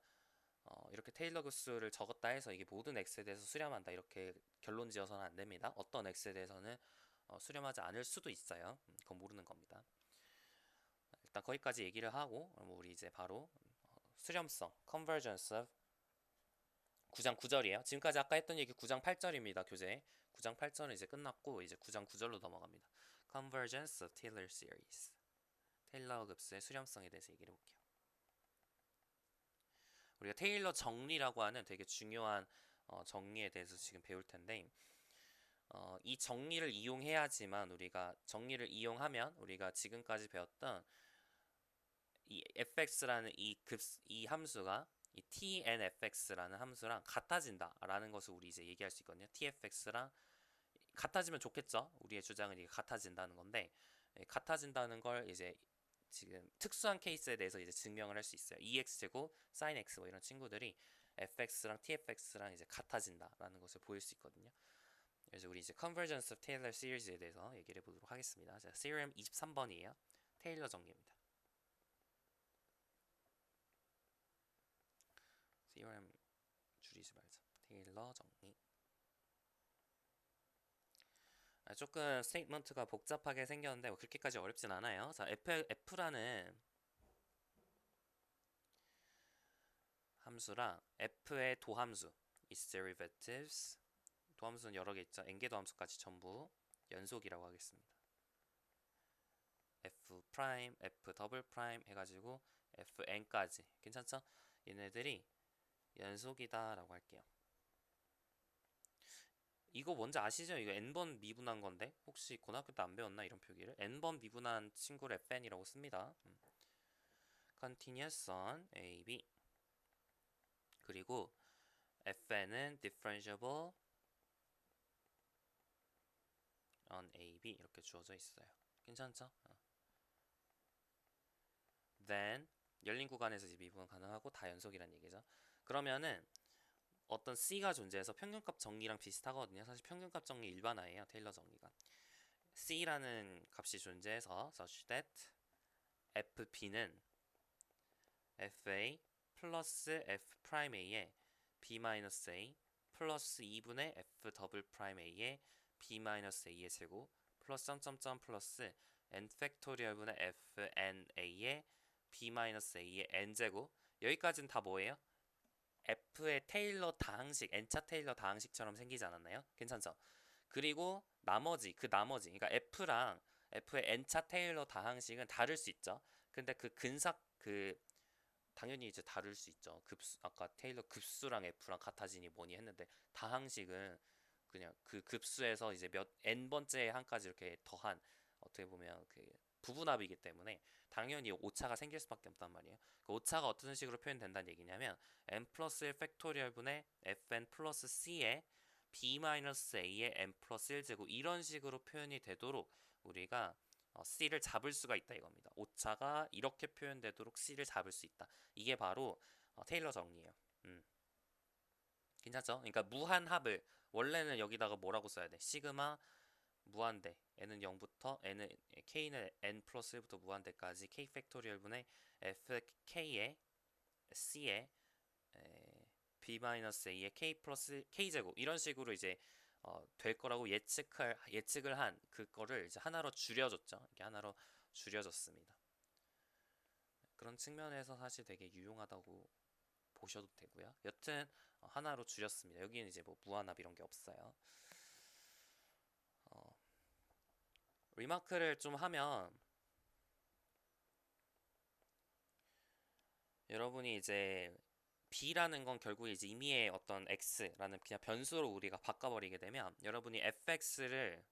이렇게 테일러 급수를 적었다 해서 이게 모든 x에 대해서 수렴한다 이렇게 결론 지어서는 안 됩니다. 어떤 x에 대해서는 수렴하지 않을 수도 있어요. 그건 모르는 겁니다. 일단 거기까지 얘기를 하고 우리 이제 바로 수렴성, convergence of 9장 9절이에요. 지금까지 아까 했던 얘기 9장 8절입니다. 교재 9장 8절은 이제 끝났고 이제 9장 9절로 넘어갑니다. Convergence of Taylor Series 테일러 급수의 수렴성에 대해서 얘기를 해볼게요. 우리가 테일러 정리라고 하는 되게 중요한 정리에 대해서 지금 배울 텐데 이 정리를 이용해야지만 우리가 정리를 이용하면 우리가 지금까지 배웠던 이 fx라는 이 함수가 이 tnfx라는 함수랑 같아진다라는 것을 우리 이제 얘기할 수 있거든요. tfx랑 같아지면 좋겠죠. 우리의 주장은 이게 같아진다는 건데 같아진다는 걸 이제 지금 특수한 케이스에 대해서 이제 증명을 할 수 있어요. 2x제곱, sin x 뭐 이런 친구들이 fx랑 tfx랑 이제 같아진다라는 것을 보일 수 있거든요. 그래서 우리 이제 convergence of Taylor series에 대해서 얘기를 해보도록 하겠습니다. 자, theorem 23번이에요. 테일러 정리입니다. theorem 줄이지 말자. 테일러 정리. 조금 스테이트먼트가 복잡하게 생겼는데 뭐 그렇게까지 어렵진 않아요. 자, f라는 함수랑 f의 도함수 its derivatives 도함수는 여러 개 있죠. n개 도함수까지 전부 연속이라고 하겠습니다. f 프라임, f 더블 프라임 해가지고 fn까지 괜찮죠? 얘네들이 연속이다라고 할게요. 이거 뭔지 아시죠? 이거 n번 미분한 건데 혹시 고등학교 때 안 배웠나 이런 표기를? n번 미분한 친구를 fn이라고 씁니다. continuous on a, b 그리고 fn은 differentiable on a, b 이렇게 주어져 있어요. 괜찮죠? then 열린 구간에서 이제 미분 가능하고 다 연속이란 얘기죠. 그러면은 어떤 c가 존재해서 평균값 정리랑 비슷하거든요. 사실 평균값 정리 일반화예요. 테일러 정리가. c라는 값이 존재해서 such that fp는 fa 플러스 f 프라임 a에 b 마이너스 a 플러스 2분의 f 더블 프라임 a에 b 마이너스 a의 제곱 플러스 점점점 플러스 n 팩토리얼분의 fn a에 b 마이너스 a의 n 제곱 여기까지는 다 뭐예요? f의 테일러 다항식 n차 테일러 다항식처럼 생기지 않았나요? 괜찮죠? 그리고 나머지 그러니까 f랑 f의 n차 테일러 다항식은 다를 수 있죠. 근데 그 근삭 당연히 이제 다를 수 있죠. 아까 테일러 급수랑 f랑 같아지니 뭐니 했는데 다항식은 그냥 그 급수에서 이제 몇 n번째 한까지 이렇게 더한 어떻게 보면 그 부분합이기 때문에 당연히 오차가 생길 수밖에 없단 말이에요. 그 오차가 어떤 식으로 표현된다는 얘기냐면 n 플러스 1 팩토리얼 분의 fn 플러스 c의 b 마이너스 a의 n 플러스 1제곱 이런 식으로 표현이 되도록 우리가 c를 잡을 수가 있다 이겁니다. 오차가 이렇게 표현되도록 c를 잡을 수 있다. 이게 바로 테일러 정리예요. 괜찮죠? 그러니까 무한합을 원래는 여기다가 뭐라고 써야 돼? 시그마 무한대 n은 0부터 k는 n 플러스 1부터 무한대까지 k 팩토리얼분의 fk의 c의 b-a의 k 플러스 k제곱 이런 식으로 이제 될 거라고 예측을 한 그거를 이제 하나로 줄여줬죠. 이게 하나로 줄여졌습니다. 그런 측면에서 사실 되게 유용하다고 보셔도 되고요. 여튼 하나로 줄였습니다. 여기는 이제 뭐 무한합 이런 게 없어요. 리마크를 좀 하면 여러분이 이제 b라는 건 결국 이제 임의의 어떤 x라는 그냥 변수로 우리가 바꿔버리게 되면 여러분이 fx를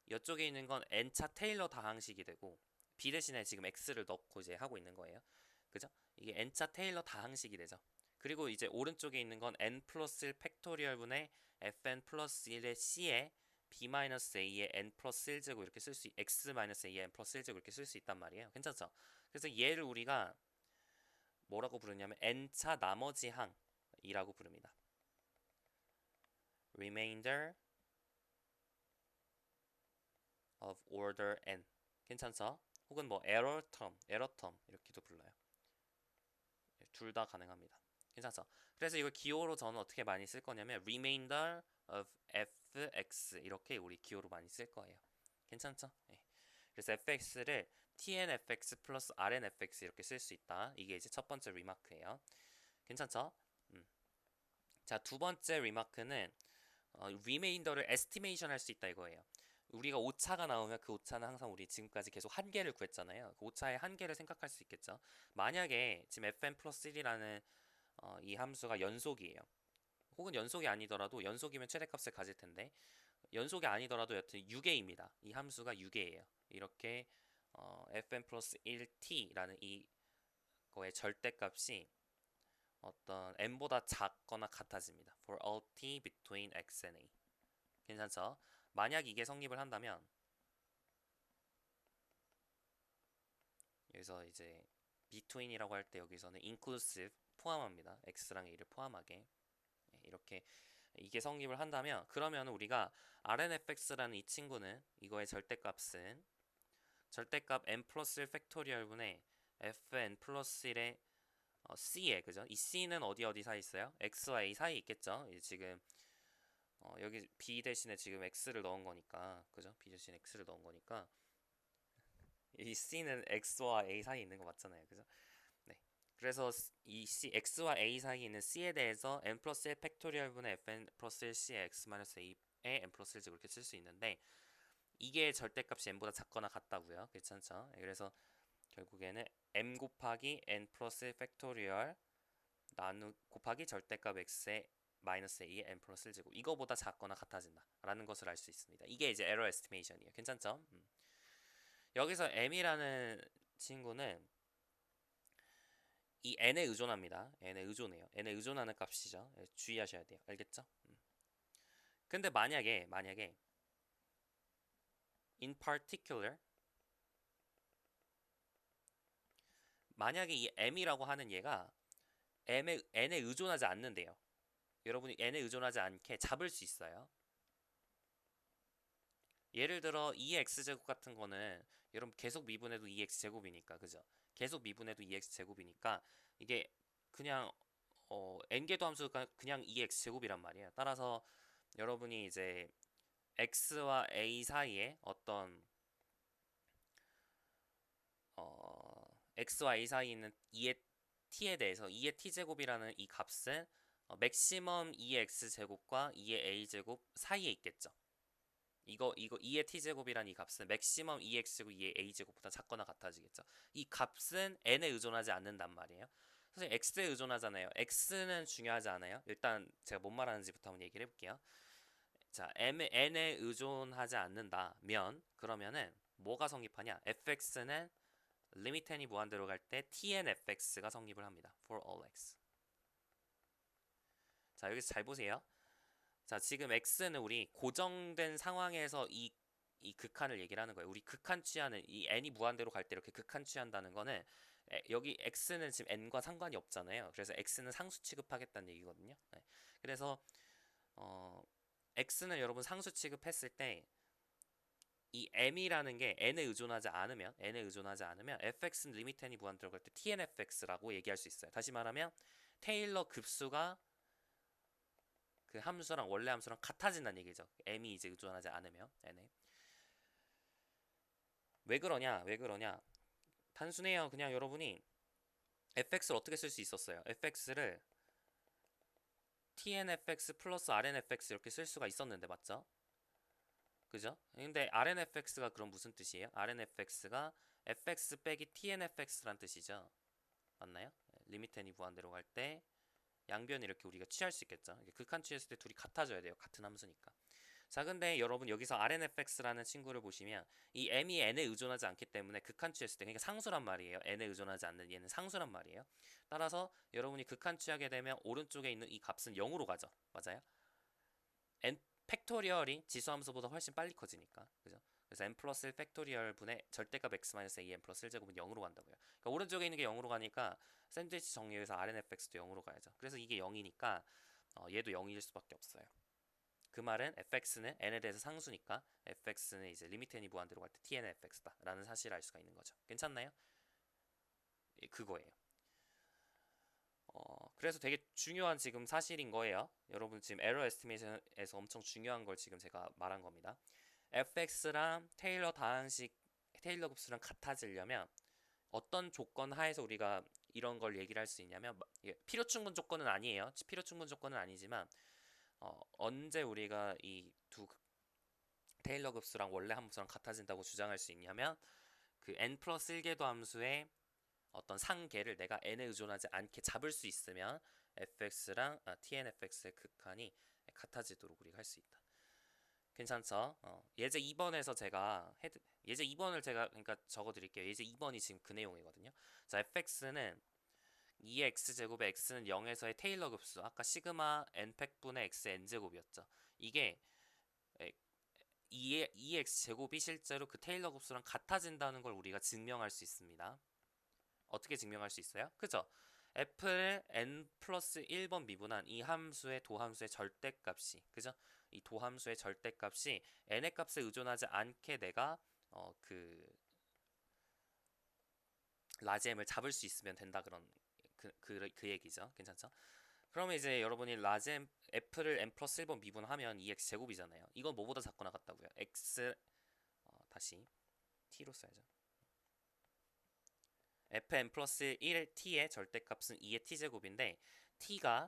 이쪽에 있는 건 n차 테일러 다항식이 되고 b 대신에 지금 x를 넣고 이제 하고 있는 거예요. 그죠? 이게 n차 테일러 다항식이 되죠. 그리고 이제 오른쪽에 있는 건 n 플러스 1 팩토리얼 분의 fn 플러스 1의 c에 b-a의 n 플러스 1제곱 이렇게 쓸 수, x-a의 n 플러스 1제곱 이렇게 쓸 수 있단 말이에요. 괜찮죠? 그래서 얘를 우리가 뭐라고 부르냐면 n차 나머지 항이라고 부릅니다. remainder of order n. 괜찮죠? 혹은 뭐 error term 이렇게도 불러요. 둘 다 가능합니다. 괜찮죠? 그래서 이걸 기호로 저는 어떻게 많이 쓸 거냐면 remainder of fx 이렇게 우리 기호로 많이 쓸 거예요. 괜찮죠? 네. 그래서 fx를 tnfx 플러스 rnfx 이렇게 쓸 수 있다. 이게 이제 첫 번째 리마크예요. 괜찮죠? 자, 두 번째 리마크는 리메인더를 에스티메이션 할 수 있다 이거예요. 우리가 오차가 나오면 그 오차는 항상 우리 지금까지 계속 한계를 구했잖아요. 그 오차의 한계를 생각할 수 있겠죠. 만약에 지금 fn 플러스 1이라는 이 함수가 연속이에요. 혹은 연속이 아니더라도 연속이면 최대값을 가질 텐데 연속이 아니더라도 여튼 6개입니다. 이 함수가 6개예요. 이렇게 fn 플러스 1t라는 이 거의 절대값이 어떤 n보다 작거나 같아집니다. For all t between x and a. 괜찮죠? 만약 이게 성립을 한다면 여기서 이제 between이라고 할 때 여기서는 inclusive 포함합니다. x랑 a를 포함하게 이렇게 이게 성립을 한다면 그러면 우리가 rnfx라는 이 친구는 이거의 절대값은 절대값 n 플러스 1 팩토리얼 분의 fn 플러스 1의 c에 그죠? 이 c는 어디 사이 있어요? x와 a 사이 있겠죠? 지금 여기 b 대신에 지금 x를 넣은 거니까 그죠? b 대신에 x를 넣은 거니까 이 c는 x와 a 사이에 있는 거 맞잖아요. 그죠? 네. 그래서 이 c, x와 a 사이에 있는 c에 대해서 n 플러스 1 팩토리얼 분의 fn 플러스 1 c의 x 마이너스 a의 n 플러스 1제곱 이렇게 쓸 수 있는데 이게 절대값이 n보다 작거나 같다고요. 괜찮죠? 그래서 결국에는 m 곱하기 n 플러스 1 팩토리얼 곱하기 절대값 x의 마이너스 a의 n 플러스 1제곱 이거보다 작거나 같아진다 라는 것을 알 수 있습니다. 이게 이제 에러 에스티메이션이에요. 괜찮죠? 여기서 m이라는 친구는 이 n에 의존합니다. n에 의존해요. n에 의존하는 값이죠. 주의하셔야 돼요. 알겠죠? 근데 만약에 in particular 만약에 이 m이라고 하는 얘가 n에 의존하지 않는데요. 여러분이 n에 의존하지 않게 잡을 수 있어요. 예를 들어 2x제곱 같은 거는 여러분 계속 미분해도 2x제곱이니까 그죠? 계속 미분해도 2x제곱이니까 이게 그냥 n개도 함수가 그냥 2x제곱이란 말이에요. 따라서 여러분이 이제 x와 a 사이에 어떤 x와 a 사이에 있는 2의 t에 대해서 2의 t제곱이라는 이 값은 맥시멈 2의 x제곱과 2의 a제곱 사이에 있겠죠. 이거 2의 t제곱이란 이 값은 맥시멈 2x제곱 2의 a제곱보다 작거나 같아지겠죠. 이 값은 n에 의존하지 않는단 말이에요. 사실 x에 의존하잖아요. x는 중요하지 않아요. 일단 제가 뭔 말하는지부터 한번 얘기를 해볼게요. 자, n에 의존하지 않는다면 그러면은 뭐가 성립하냐? fx는 리미트 n이 무한대로 갈 때 tn fx가 성립을 합니다. for all x. 자, 여기서 잘 보세요. 자, 지금 x는 우리 고정된 상황에서 이 극한을 얘기를 하는 거예요. 우리 극한 취하는 이 n이 무한대로 갈 때 이렇게 극한 취한다는 거는 여기 x는 지금 n과 상관이 없잖아요. 그래서 x는 상수 취급하겠다는 얘기거든요. 네. 그래서 x는 여러분 상수 취급했을 때 이 m이라는 게 n에 의존하지 않으면 fx는 리미트 n이 무한 들어갈 때 tnfx라고 얘기할 수 있어요. 다시 말하면 테일러 급수가 그 함수랑 원래 함수랑 같아진다는 얘기죠. m이 이제 의존하지 않으면 n에. 왜 그러냐? 단순해요. 그냥 여러분이 fx를 어떻게 쓸 수 있었어요? fx를 tnfx 플러스 rnfx 이렇게 쓸 수가 있었는데 맞죠? 그죠? 근데 rnfx가 그럼 무슨 뜻이에요? rnfx가 fx 빼기 tnfx란 뜻이죠. 맞나요? 리미트 n이 무한대로 갈 때 양변 이렇게 우리가 취할 수 있겠죠. 극한 취했을 때 둘이 같아져야 돼요. 같은 함수니까. 자, 근데 여러분 여기서 rnfx라는 친구를 보시면 이 m이 n에 의존하지 않기 때문에 극한 취했을 때 그러니까 상수란 말이에요. n에 의존하지 않는 얘는 상수란 말이에요. 따라서 여러분이 극한 취하게 되면 오른쪽에 있는 이 값은 0으로 가죠. 맞아요? n 팩토리얼이 지수함수보다 훨씬 빨리 커지니까. 그죠? 그래서 n 플러스 1 팩토리얼 분의 절대값 x 마이너스 a n 플러스 1제곱은 0으로 간다고요. 그러니까 오른쪽에 있는 게 0으로 가니까 샌드위치 정리해서 rnfx도 0으로 가야죠. 그래서 이게 0이니까 얘도 0일 수밖에 없어요. 그 말은 fx는 n에 대해서 상수니까 fx는 이제 리미트 n이 무한대로 갈 때 tnfx다 라는 사실을 알 수가 있는 거죠. 괜찮나요? 예, 그거예요. 그래서 되게 중요한 지금 사실인 거예요. 여러분 지금 에러 에스티메이션에서 엄청 중요한 걸 지금 제가 말한 겁니다. fx랑 테일러 급수랑 같아지려면 어떤 조건 하에서 우리가 이런 걸 얘기를 할 수 있냐면 필요 충분 조건은 아니에요. 필요 충분 조건은 아니지만 언제 우리가 이 두 테일러 급수랑 원래 함수랑 같아진다고 주장할 수 있냐면 그 n 플러스 1궤도 함수의 어떤 상계를 내가 n에 의존하지 않게 잡을 수 있으면 fx랑 tnfx의 극한이 같아지도록 우리가 할 수 있다. 괜찮죠? 예제 2번에서 예제 2번을 제가 그러니까 적어드릴게요. 예제 2번이 지금 그 내용이거든요. 자, fx는 2의 x제곱에 x는 0에서의 테일러 급수 아까 시그마 n팩분의 x n제곱이었죠. 이게 2의 x제곱이 실제로 그 테일러 급수랑 같아진다는 걸 우리가 증명할 수 있습니다. 어떻게 증명할 수 있어요? 그죠? f를 n 플러스 1번 미분한 이 함수의 도함수의 절대값이 그죠? 이 도함수의 절대값이 n의 값에 의존하지 않게 내가 그 라지 m을 잡을 수 있으면 된다 그런 그 얘기죠. 괜찮죠? 그러면 이제 여러분이 라지 m f를 n 플러스 1번 미분하면 2x 제곱이잖아요. 이건 뭐보다 작거나 같다고요? x 다시 t로 써야죠. fn 플러스 1t의 절대값은 2의 t제곱인데 t가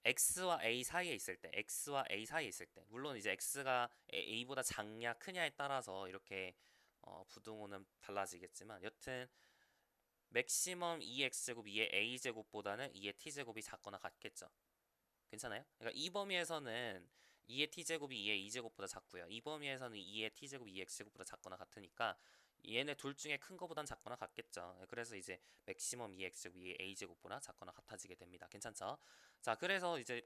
x와 a 사이에 있을 때 물론 이제 x가 a보다 작냐 크냐에 따라서 이렇게 부등호는 달라지겠지만 여튼 맥시멈 2x제곱 2의 a제곱보다는 2의 t제곱이 작거나 같겠죠. 괜찮아요? 그러니까 이 범위에서는 2의 t제곱이 2의 a제곱보다 작고요. 이 범위에서는 2의 t제곱 2의 x제곱보다 작거나 같으니까 얘네 둘 중에 큰 거보단 작거나 같겠죠. 그래서 이제 맥시멈 2x제곱 2의 a제곱보다 작거나 같아지게 됩니다. 괜찮죠? 자, 그래서 이제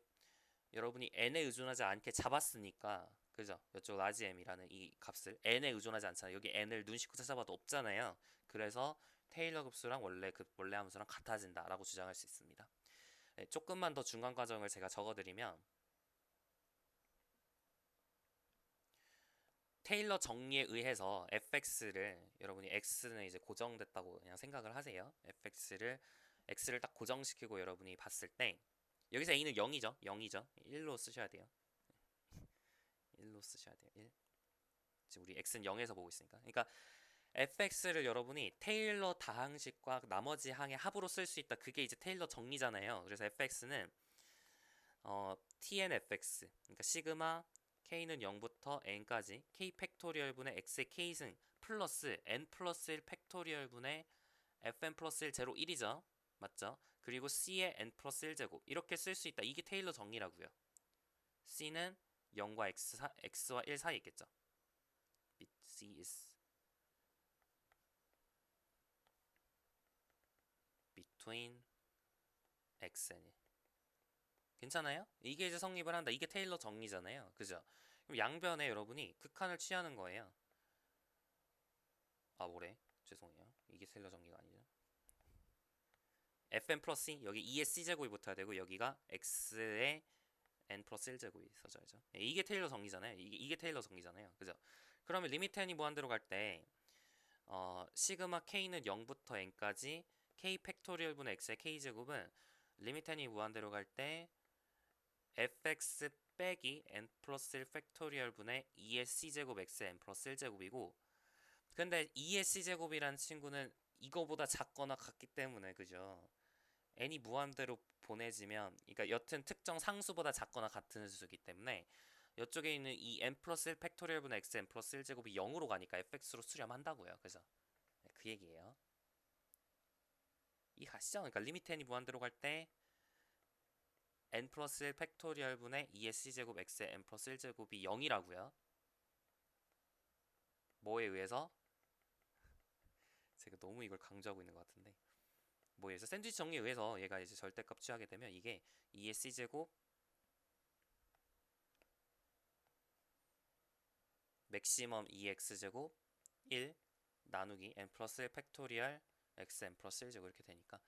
여러분이 n에 의존하지 않게 잡았으니까 그죠? 이쪽 라지 m이라는 이 값을 n에 의존하지 않잖아요. 여기 n을 눈 씻고 찾아봐도 없잖아요. 그래서 테일러 급수랑 원래 함수랑 같아진다라고 주장할 수 있습니다. 네, 조금만 더 중간 과정을 제가 적어드리면 테일러 정리에 의해서 fx를 여러분이 x는 이제 고정됐다고 그냥 생각을 하세요. x를 딱 고정시키고 여러분이 봤을 때 여기서 a는 0이죠. 1로 쓰셔야 돼요. 1로 쓰셔야 돼요. 1. 지금 우리 x는 0에서 보고 있으니까. 그러니까 fx를 여러분이 테일러 다항식과 나머지 항의 합으로 쓸 수 있다. 그게 이제 테일러 정리잖아요. 그래서 fx는 tnfx 그러니까 시그마 k는 0부터 n까지 k 팩토리얼 분의 x의 k승 플러스 n 플러스 1 팩토리얼 분의 fn 플러스 1 제로 1이죠. 맞죠? 그리고 c의 n 플러스 1제곱 이렇게 쓸 수 있다. 이게 테일러 정리라고요. c는 0과 x와 1 사이에 있겠죠. c is between x and 1 괜찮아요? 이게 이제 성립을 한다. 이게 테일러 정리잖아요. 그죠? 그럼 양변에 여러분이 극한을 취하는 거예요. 아, 뭐래? 죄송해요. 이게 테일러 정리가 아니죠. fn 플러스 여기 2의 c제곱이 붙어야 되고 여기가 x의 n 플러스 1제곱이 써져야죠. 이게 테일러 정리잖아요. 이게 테일러 정리잖아요. 그죠? 그러면 리미트 n이 무한대로 갈 때 시그마 k는 0부터 n까지 k 팩토리얼 분의 x의 k제곱은 리미트 n이 무한대로 갈 때 fx 빼기 n 플러스 1 팩토리얼 분의 2의 c제곱 x의 n 플러스 1제곱이고, 근데 2의 c제곱이라는 친구는 이거보다 작거나 같기 때문에, 그죠? n이 무한대로 보내지면, 그러니까 여튼 특정 상수보다 작거나 같은 수이기 때문에 이쪽에 있는 이 n 플러스 1 팩토리얼 분의 x n 플러스 1제곱이 0으로 가니까 fx로 수렴한다고요. 그죠? 네, 그 얘기예요. 이 가시죠? 그러니까 리미트 n이 무한대로 갈 때 n 플러스 1 팩토리얼 분의 2의 c제곱 x의 n 플러스 1제곱이 0이라고요. 뭐에 의해서? 제가 너무 이걸 강조하고 있는 것 같은데, 뭐에 의해서? 샌드위치 정리에 의해서 얘가 이제 절대값 취하게 되면 이게 2의 c제곱 맥시멈 2x제곱 1 나누기 n 플러스 1 팩토리얼 x n 플러스 1제곱 이렇게 되니까,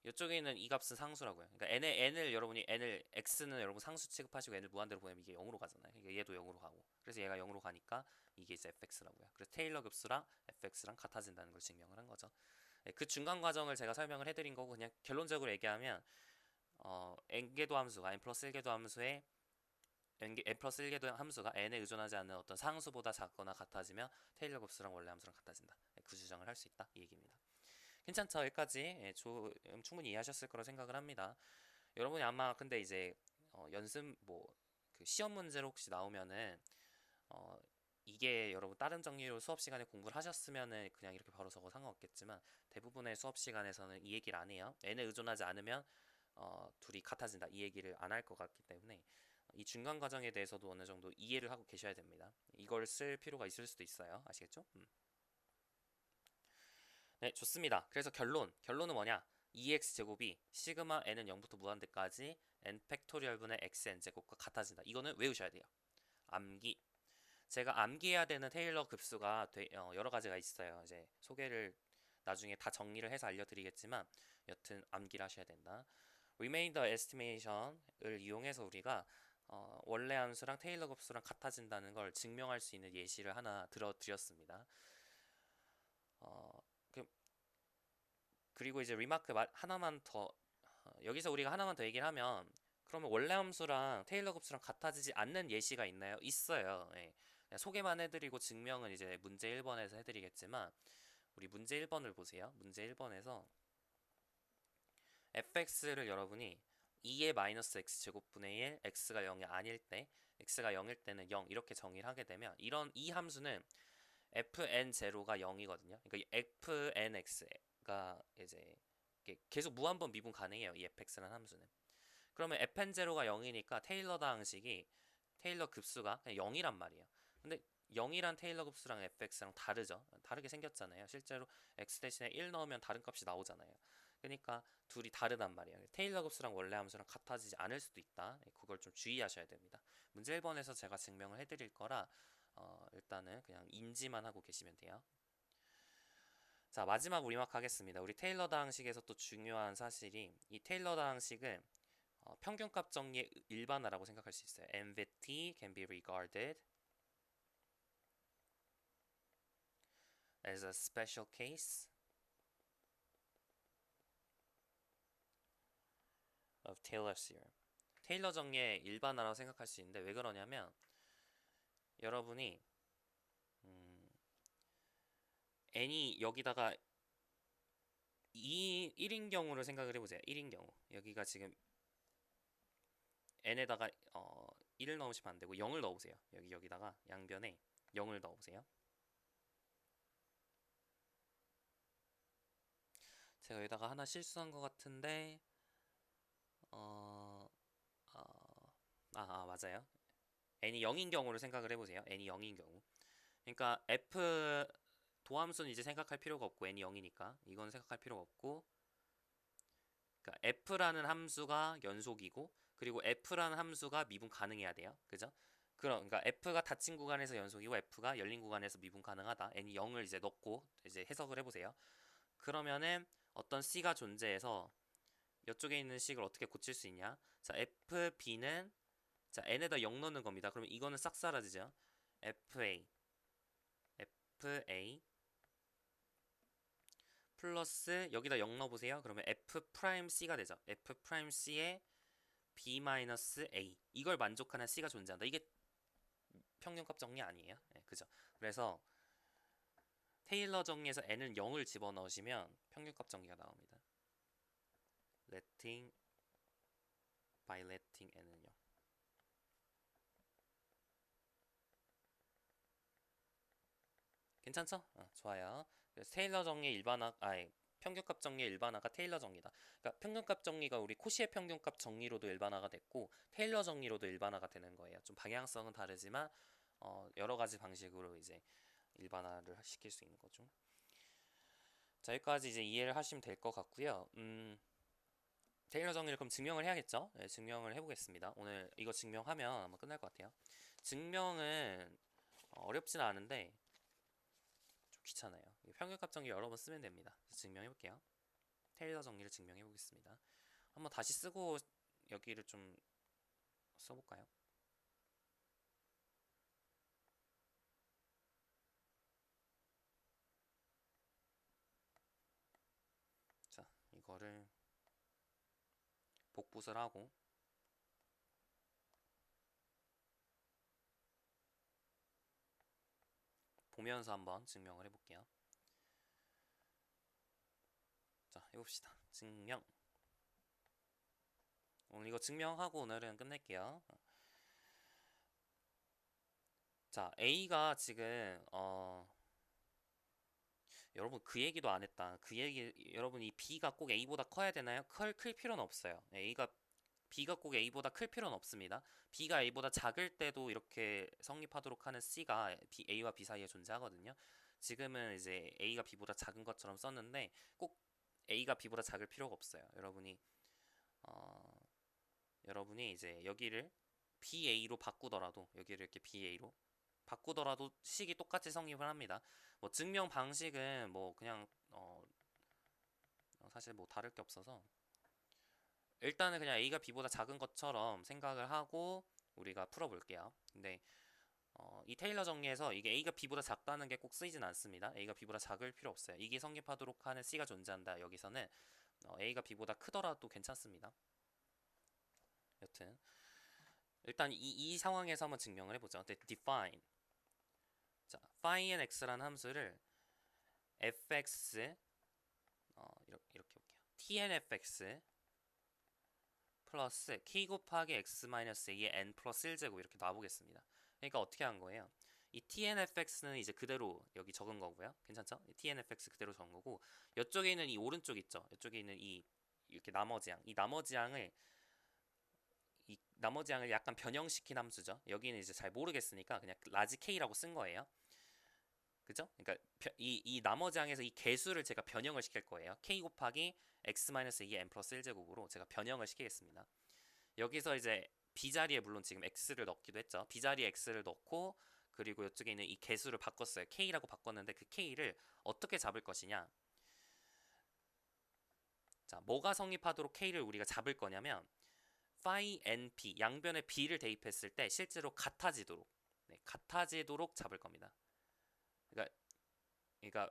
이쪽에 있는 이 값은 상수라고요. 그러니까 n을 여러분이 n을 x는 여러분 상수 취급하시고 n을 무한대로 보내면 이게 0으로 가잖아요. 그러니까 얘도 0으로 가고, 그래서 얘가 0으로 가니까 이게 이제 fx라고요. 그래서 테일러 급수랑 fx랑 같아진다는 걸 증명을 한 거죠. 네, 그 중간 과정을 제가 설명을 해드린 거고, 그냥 결론적으로 얘기하면 n개도 함수가 n 플러스 1개도 함수의 n 플러스 1개도 함수가 n에 의존하지 않는 어떤 상수보다 작거나 같아지면 테일러 곱수랑 원래 함수랑 같아진다. 그 주장을 할 수 있다. 이 얘기입니다. 괜찮죠? 여기까지 충분히 이해하셨을 거라 생각을 합니다. 여러분이 아마 근데 이제 연습 그 시험 문제로 혹시 나오면은 이게 여러분 다른 정리로 수업 시간에 공부를 하셨으면은 그냥 이렇게 바로 적어 상관없겠지만, 대부분의 수업 시간에서는 이 얘기를 안 해요. n에 의존하지 않으면 둘이 같아진다. 이 얘기를 안 할 것 같기 때문에 이 중간 과정에 대해서도 어느 정도 이해를 하고 계셔야 됩니다. 이걸 쓸 필요가 있을 수도 있어요. 아시겠죠? 네, 좋습니다. 그래서 결론은 뭐냐? 2x제곱이 시그마 n은 0부터 무한대까지 n 팩토리얼 분의 xn제곱과 같아진다. 이거는 외우셔야 돼요. 암기. 제가 암기해야 되는 테일러 급수가 여러 가지가 있어요. 이제 소개를 나중에 다 정리를 해서 알려드리겠지만, 여튼 암기를 하셔야 된다. Remainder estimation을 이용해서 우리가 원래 함수랑 테일러 급수랑 같아진다는 걸 증명할 수 있는 예시를 하나 들어드렸습니다. 그리고 이제 리마크 하나만 더, 여기서 우리가 하나만 더 얘기를 하면, 그러면 원래 함수랑 테일러 급수랑 같아지지 않는 예시가 있나요? 있어요. 예. 그냥 소개만 해드리고 증명은 이제 문제 1번에서 해드리겠지만, 우리 문제 1번을 보세요. 문제 1번에서 fx를 여러분이 2의 마이너스 x제곱분의 1, x가 0이 아닐 때, x가 0일 때는 0 이렇게 정의를 하게 되면, 이 함수는 fn0가 0이거든요. 그러니까 fnx가 이제 계속 무한번 미분 가능해요. 이 fx라는 함수는. 그러면 fn0가 0이니까 테일러 급수가 그냥 0이란 말이에요. 근데 0이란 테일러 급수랑 fx랑 다르죠. 다르게 생겼잖아요. 실제로 x 대신에 1 넣으면 다른 값이 나오잖아요. 그러니까 둘이 다르단 말이에요. 테일러 급수랑 원래 함수랑 같아지지 않을 수도 있다. 그걸 좀 주의하셔야 됩니다. 문제 1번에서 제가 증명을 해드릴 거라 일단은 그냥 인지만 하고 계시면 돼요. 자, 마지막 리마크 하겠습니다. 우리 테일러 다항식에서 또 중요한 사실이, 이 테일러 다항식은 평균값 정리의 일반화라고 생각할 수 있어요. MVT can be regarded as a special case of Taylor's theorem. 테일러 정리의 일반화라고 생각할 수 있는데, 왜 그러냐면 여러분이 n이 여기다가 1인 경우를 생각을 해보세요. 1인 경우 여기가 지금 n에다가 1을 넣으시면 안되고 0을 넣어보세요. 여기다가 양변에 0을 넣어보세요. 제가 여기다가 하나 실수한 것 같은데 맞아요. n이 0인 경우를 생각을 해보세요. n이 0인 경우, 그러니까 f 도함수는 이제 생각할 필요가 없고 n이 0이니까 이건 생각할 필요가 없고, 그러니까 f라는 함수가 연속이고, 그리고 f라는 함수가 미분 가능해야 돼요. 그죠? 그러니까 f가 닫힌 구간에서 연속이고 f가 열린 구간에서 미분 가능하다. n이 0을 이제 넣고 이제 해석을 해보세요. 그러면은 어떤 c가 존재해서 이쪽에 있는 식을 어떻게 고칠 수 있냐? 자, fb는 자 n에다 0 넣는 겁니다. 그러면 이거는 싹 사라지죠. fa FA 플러스 여기다 0 넣어보세요. 그러면 F'C가 되죠. F'C의 B-A 이걸 만족하는 C가 존재한다. 이게 평균값 정리 아니에요? 네, 그죠? 그래서 테일러 정리에서 n을 0을 집어넣으시면 평균값 정리가 나옵니다. letting by letting n은 0. 괜찮죠? 좋아요. 그래서 테일러 정리의 일반화, 평균값 정리의 일반화가 테일러 정리다. 그러니까 평균값 정리가 우리 코시의 평균값 정리로도 일반화가 됐고 테일러 정리로도 일반화가 되는 거예요. 좀 방향성은 다르지만 여러 가지 방식으로 이제 일반화를 시킬 수 있는 거죠. 자, 여기까지 이제 이해를 하시면 될 것 같고요. 테일러 정리를 그럼 증명을 해야겠죠? 네, 증명을 해보겠습니다. 오늘 이거 증명하면 아마 끝날 것 같아요. 증명은 어렵진 않은데 좀 귀찮아요. 평균값 정리 여러 번 쓰면 됩니다. 증명해볼게요. 테일러 정리를 증명해보겠습니다. 한번 다시 쓰고 여기를 좀 써볼까요? 자, 이거를 복붙을 하고 보면서 한번 증명을 해볼게요. 자, 해봅시다. 증명. 오늘 이거 증명하고 오늘은 끝낼게요. 자, A가 지금 여러분 그 얘기도 안 했다. 그 얘기 여러분 이 B가 꼭 A보다 커야 되나요? 클 필요는 없어요. B가 꼭 A보다 클 필요는 없습니다. B가 A보다 작을 때도 이렇게 성립하도록 하는 C가 A와 B 사이에 존재하거든요. 지금은 이제 A가 B보다 작은 것처럼 썼는데 꼭 A가 B보다 작을 필요가 없어요. 여러분이 이제 여기를 BA로 바꾸더라도 여기를 이렇게 BA로 바꾸더라도 식이 똑같이 성립을 합니다. 뭐 증명 방식은 뭐 그냥 사실 뭐 다를 게 없어서 일단은 그냥 A가 B보다 작은 것처럼 생각을 하고 우리가 풀어볼게요. 근데 이 테일러 정리에서 이게 A가 B보다 작다는 게 꼭 쓰이진 않습니다. A가 B보다 작을 필요 없어요. 이게 성립하도록 하는 C가 존재한다. 여기서는 A가 B보다 크더라도 괜찮습니다. 여튼 일단 이 상황에서 한번 증명을 해보죠. define. 자, find x라는 함수를 fx 이렇게 볼게요. tnfx 플러스 k 곱하기 x-a의 n 플러스 1제곱 이렇게 놔보겠습니다. 그러니까 어떻게 한 거예요? 이 tnfx는 이제 그대로 여기 적은 거고요. 괜찮죠? 이 tnfx 그대로 적은 거고 이쪽에 있는 이 오른쪽 있죠? 이쪽에 있는 이 이렇게 이 나머지 양을 약간 변형시킨 함수죠. 여기는 이제 잘 모르겠으니까 그냥 라지 K라고 쓴 거예요. 그죠? 그러니까 이 나머지 양에서 이 개수를 제가 변형을 시킬 거예요. K 곱하기 x-2의 n 플러스 1제곱으로 제가 변형을 시키겠습니다. 여기서 이제 B자리에 물론 지금 X를 넣기도 했죠. B자리에 X를 넣고 그리고 이쪽에 있는 이 개수를 바꿨어요. K라고 바꿨는데 그 K를 어떻게 잡을 것이냐. 자, 뭐가 성립하도록 K를 우리가 잡을 거냐면 phi np 양변에 b를 대입했을 때 실제로 같아지도록 같아지도록 잡을 겁니다. 그러니까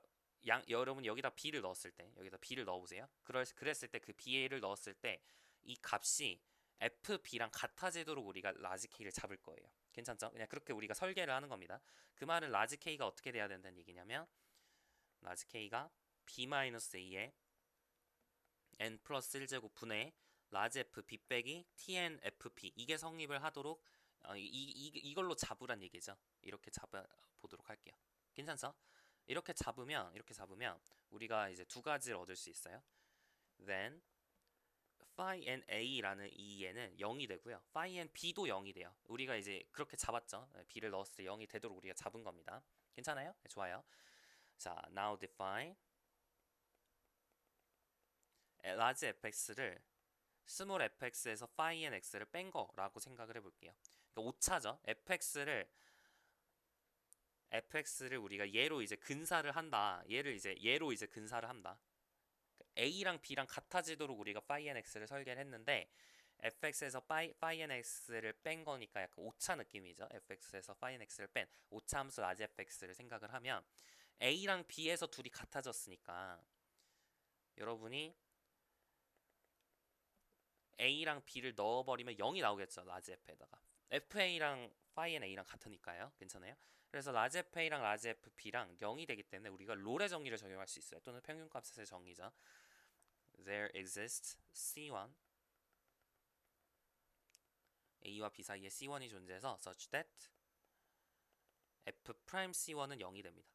여러분 여기다 b를 넣었을 때 여기다 b를 넣어보세요. 그랬을 때 그 ba를 넣었을 때 이 값이 fb랑 같아지도록 우리가 라지 k를 잡을 거예요. 괜찮죠? 그냥 그렇게 우리가 설계를 하는 겁니다. 그 말은 라지 k가 어떻게 돼야 된다는 얘기냐면 라지 k가 b-a의 n 플러스 1제곱 분의 라지 f b 빼기 tn fp 이게 성립을 하도록 이걸로 잡으란 얘기죠. 이렇게 잡아보도록 할게요. 괜찮죠? 이렇게 잡으면 우리가 이제 두 가지를 얻을 수 있어요. Then phi n a라는 이 얘는 0이 되고요. phi n b도 0이 돼요. 우리가 이제 그렇게 잡았죠. b를 넣었을 때 0이 되도록 우리가 잡은 겁니다. 괜찮아요? 네, 좋아요. 자, now define large fx를 스몰 fx에서 phi n x를 뺀 거라고 생각을 해볼게요. 그러니까 오차죠. fx를 우리가 얘로 이제 근사를 한다. 얘를 이제 얘로 이제 근사를 한다. a랑 b랑 같아지도록 우리가 phi n x를 설계를 했는데 fx에서 phi n x를 뺀 거니까 약간 오차 느낌이죠. fx에서 phi n x를 뺀 오차 함수 라지 fx를 생각을 하면 A랑 B에서 둘이 같아졌으니까 여러분이 A랑 B를 넣어버리면 0이 나오겠죠. 라지 F에다가. FA랑 phi n A랑 같으니까요. 괜찮아요? 그래서 라지 FA랑 라지 FB랑 0이 되기 때문에 우리가 롤의 정의를 적용할 수 있어요. 또는 평균값의 정의죠. There exists C1 A와 B 사이에 C1이 존재해서 such that F 프라임 C1은 0이 됩니다.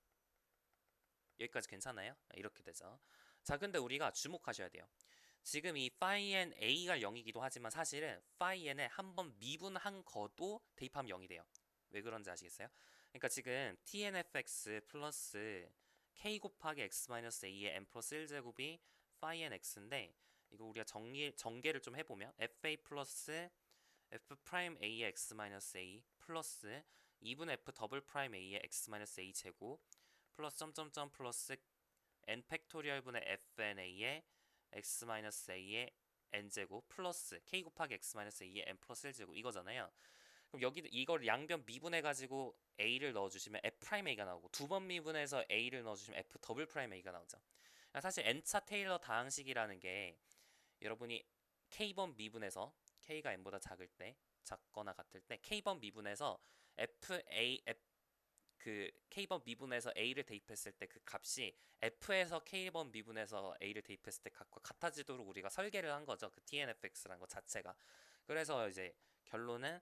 여기까지 괜찮아요? 이렇게 되죠. 자, 근데 우리가 주목하셔야 돼요. 지금 이 phi n a가 0이기도 하지만 사실은 phi n에 한번 미분한 거도 대입하면 0이 돼요. 왜 그런지 아시겠어요? 그러니까 지금 tnfx 플러스 k 곱하기 x-a의 n 플러스 1제곱이 phi n x인데 이거 우리가 전개를 좀 해보면 fa 플러스 f 프라임 a의 x-a 플러스 2분의 f 더블 프라임 a의 x-a 제곱 플러스 점점점 플러스 n 팩토리얼 분의 fnA의 x-a의 n제곱 플러스 k 곱하기 x-a의 n 플러스 1제곱 이거잖아요. 그럼 여기 이걸 양변 미분해가지고 a를 넣어주시면 f'a가 나오고 두 번 미분해서 a를 넣어주시면 f 더블 프라임 a가 나오죠. 그러니까 사실 n차 테일러 다항식이라는 게 여러분이 k번 미분해서 k가 n보다 작을 때 작거나 같을 때 k번 미분해서 그 k번 미분해서 a를 대입했을 때 그 값이 f에서 k번 미분해서 a를 대입했을 때 값과 같아지도록 우리가 설계를 한 거죠. 그 tnfx라는 것 자체가. 그래서 이제 결론은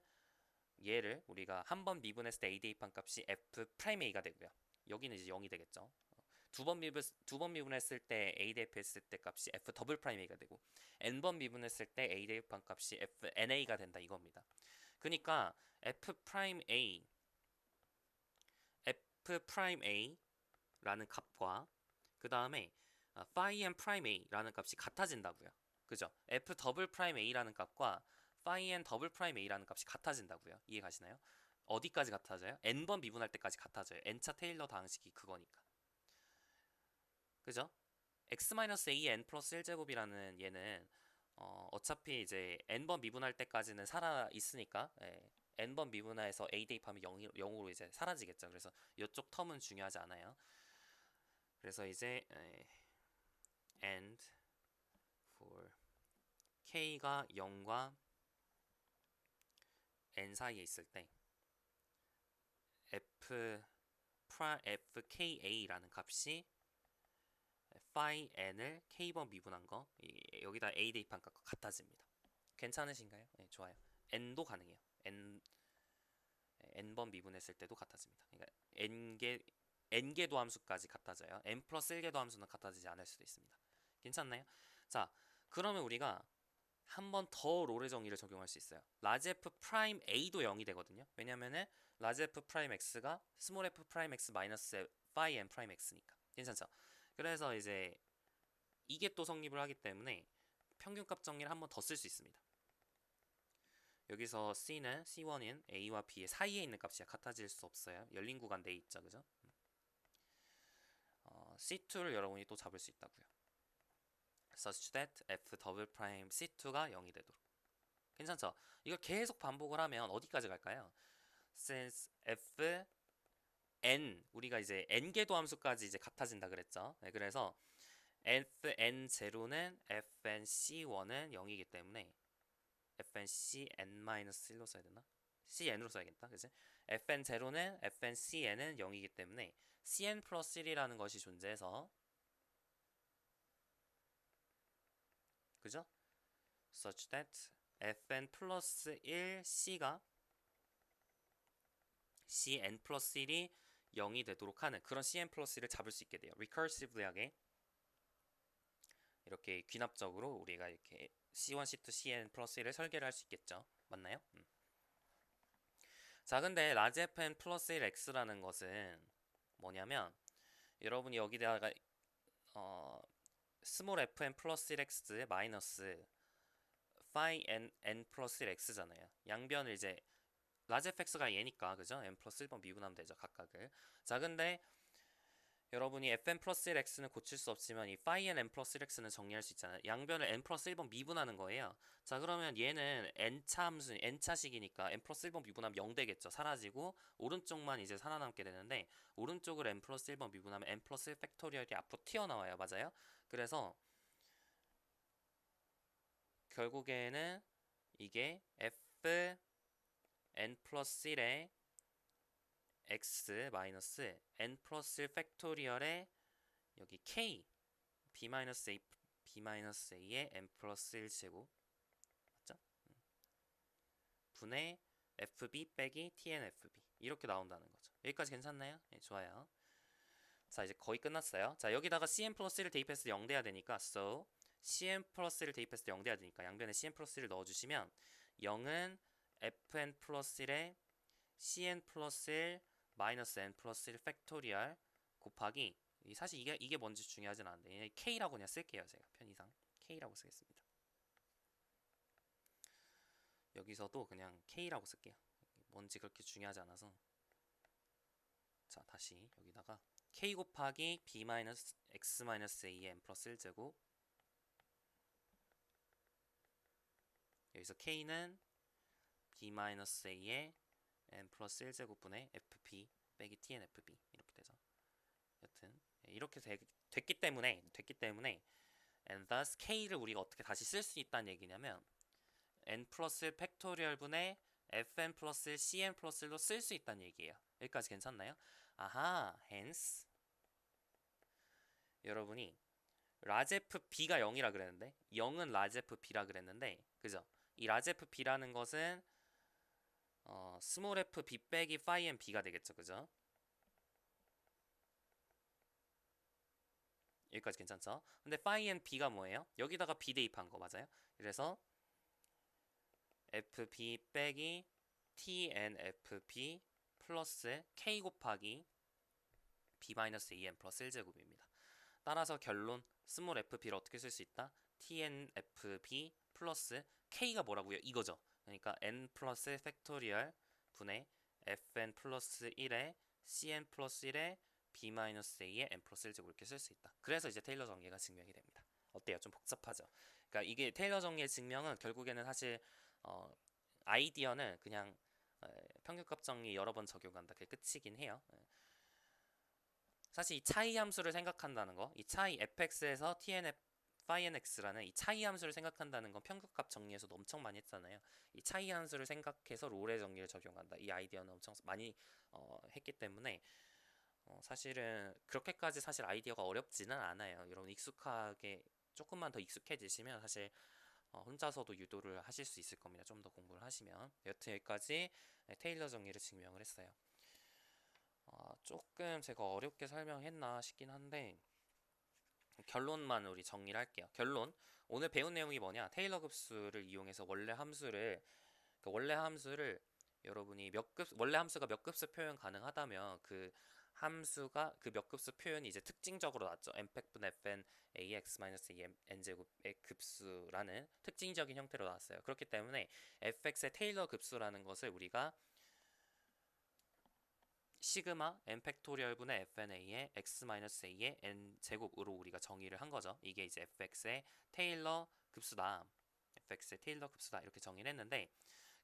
얘를 우리가 한 번 미분했을 때 a 대입한 값이 f 프라임 a가 되고요. 여기는 이제 0이 되겠죠. 두 번 미분했을 때 a 대입했을 때 값이 f 더블 프라임 a가 되고 n번 미분했을 때 a 대입한 값이 f na가 된다 이겁니다. 그러니까 f 프라임 a f 프라임 a라는 값과 그 다음에 phi n 프라임 a라는 값이 같아진다고요. 그죠? f 더블 프라임 a라는 값과 phi n 더블 프라임 a라는 값이 같아진다고요. 이해 가시나요? 어디까지 같아져요? n번 미분할 때까지 같아져요. n차 테일러 다항식이 그거니까. 그죠? x-a n 플러스 1제곱이라는 얘는 어차피 이제 n번 미분할 때까지는 살아 있으니까 n번 미분해서 a 대입하면 0으로 이제 사라지겠죠. 그래서 이쪽 텀은 중요하지 않아요. 그래서 이제 and for k가 0과 n 사이에 있을 때 fka라는 값이 phi n을 k번 미분한 거 여기다 a 대입한 값과 같아집니다. 괜찮으신가요? 네, 좋아요. n도 가능해요. n번 미분했을 때도 같아집니다. 그러니까 n개 도함수까지 같아져요. n 플러스 1개 도함수는 같아지지 않을 수도 있습니다. 괜찮나요? 자, 그러면 우리가 한 번 더 롤의 정의를 적용할 수 있어요. 라지 f 프라임 a도 0이 되거든요. 왜냐면은 라지 f 프라임 x가 스몰 f 프라임 x 마이너스 phi n 프라임 x니까. 괜찮죠? 그래서 이제 이게 또 성립을 하기 때문에 평균값 정리를 한 번 더 쓸 수 있습니다. 여기서 C는 C1인 A와 B의 사이에 있는 값이 같아질 수 없어요. 열린 구간 내에 있죠, 그죠? C2를 여러분이 또 잡을 수 있다고요. such that F 더블 프라임 C2가 0이 되도록. 괜찮죠? 이걸 계속 반복을 하면 어디까지 갈까요? since F n 우리가 이제 n개도 함수까지 이제 같아진다 그랬죠. 네, 그래서 fn0는 fnc1은 0이기 때문에 fncn-1로 써야 되나? cn으로 써야겠다. 그치? fn0는 fncn은 0이기 때문에 cn 플러스 1이라는 것이 존재해서 그죠? such that fn 플러스 1 c가 cn 플러스 1이 0이 되도록 하는 그런 cn 플러스 1을 잡을 수 있게 돼요. 리커시브하게 이렇게 귀납적으로 우리가 이렇게 C1, C2, CN 플러스 1을 설계를 할 수 있겠죠. 맞나요? 자, 근데 라지 fn 플러스 1x라는 것은 뭐냐면 여러분이 여기다가 스몰 fn 플러스 1x 마이너스 phi n 플러스 1x잖아요. 양변을 이제 라지 fx가 얘니까 그죠? n 플러스 1번 미분하면 되죠. 각각을. 자, 근데 여러분이 fn 플러스 1x는 고칠 수 없지만 이 phi n 플러스 1x는 정리할 수 있잖아요. 양변을 n 플러스 1번 미분하는 거예요. 자, 그러면 얘는 n차 함수, n차식이니까 n 플러스 1번 미분하면 0 되겠죠. 사라지고 오른쪽만 이제 살아남게 되는데 오른쪽을 n 플러스 1번 미분하면 n 플러스 1 팩토리얼이 앞으로 튀어나와요. 맞아요? 그래서 결국에는 이게 f n 플러스 1의 x 마이너스 n 플러스 1 팩토리얼의 여기 k b 마이너스 a b 마이너스 a의 n 플러스 1 제곱 맞죠? 분의 fb 빼기 tnfb 이렇게 나온다는 거죠. 여기까지 괜찮나요? 네, 좋아요. 자, 이제 거의 끝났어요. 자, 여기다가 cn 플러스 1을 대입했을 때 0 돼야 되니까 so cn 플러스 1을 대입했을 때 0 돼야 되니까 양변에 cn 플러스 1을 넣어주시면 0은 fn 플러스 1에 cn 플러스 1 마이너스 n 플러스 1 팩토리얼 곱하기 사실 이게 뭔지 중요하진 않은데 k라고 그냥 쓸게요. 제가 편의상 k라고 쓰겠습니다. 여기서도 그냥 k라고 쓸게요. 뭔지 그렇게 중요하지 않아서. 자, 다시 여기다가 k 곱하기 b 마이너스 x 마이너스 a의 n 플러스 1 제곱 여기서 k는 b 마이너스 a의 n 플러스 1 제곱분의 fp 빼기 tnfb 이렇게 되죠. 여튼 이렇게 됐기 때문에 and thus k를 우리가 어떻게 다시 쓸 수 있다는 얘기냐면 n 플러스 1 팩토리얼 분의 fn 플러스 1 cn 플러스 1로 쓸 수 있다는 얘기예요. 여기까지 괜찮나요? 아하, hence 여러분이 라제프 b가 0이라 그랬는데 0은 라제프 b라 그랬는데 그죠? 이 라제프 b라는 것은 스몰 f b 빼기 phi n b가 되겠죠. 그죠? 여기까지 괜찮죠? 근데 phi n b가 뭐예요? 여기다가 b 대입한 거 맞아요? 그래서 fb 빼기 tnfb 플러스 k 곱하기 b-an 플러스 1제곱입니다. 따라서 결론 스몰 fb를 어떻게 쓸 수 있다? tnfb 플러스 k가 뭐라고요? 이거죠. 그러니까 n 플러스 1 팩토리얼 분의 fn 플러스 1의 cn 플러스 1의 b-a의 n 플러스 1제곱 이렇게 쓸 수 있다. 그래서 이제 테일러 정리가 증명이 됩니다. 어때요? 좀 복잡하죠? 그러니까 이게 테일러 정리의 증명은 결국에는 사실 아이디어는 그냥 평균값 정리 여러 번 적용한다. 그게 끝이긴 해요. 사실 이 차이 함수를 생각한다는 거, 이 차이 fx에서 tnf phi nx라는 이 차이 함수를 생각한다는 건 평균값 정리에서도 엄청 많이 했잖아요. 이 차이 함수를 생각해서 롤의 정리를 적용한다. 이 아이디어는 엄청 많이 했기 때문에 사실은 그렇게까지 사실 아이디어가 어렵지는 않아요. 여러분 익숙하게 조금만 더 익숙해지시면 사실 혼자서도 유도를 하실 수 있을 겁니다. 좀 더 공부를 하시면. 여튼 여기까지 테일러 정리를 증명을 했어요. 조금 제가 어렵게 설명했나 싶긴 한데 결론만 우리 정리를 할게요. 결론 오늘 배운 내용이 뭐냐? 테일러 급수를 이용해서 원래 함수를 여러분이 원래 함수가 몇 급수 표현 가능하다면 그 함수가 그 몇 급수 표현이 이제 특징적으로 나왔죠. n팩분 fn ax-a n제곱의 급수라는 특징적인 형태로 나왔어요. 그렇기 때문에 fx의 테일러 급수라는 것을 우리가 시그마 n 팩토리얼 분의 fnA의 x-a의 n제곱으로 우리가 정의를 한 거죠. 이게 이제 fx의 테일러 급수다. fx의 테일러 급수다. 이렇게 정의를 했는데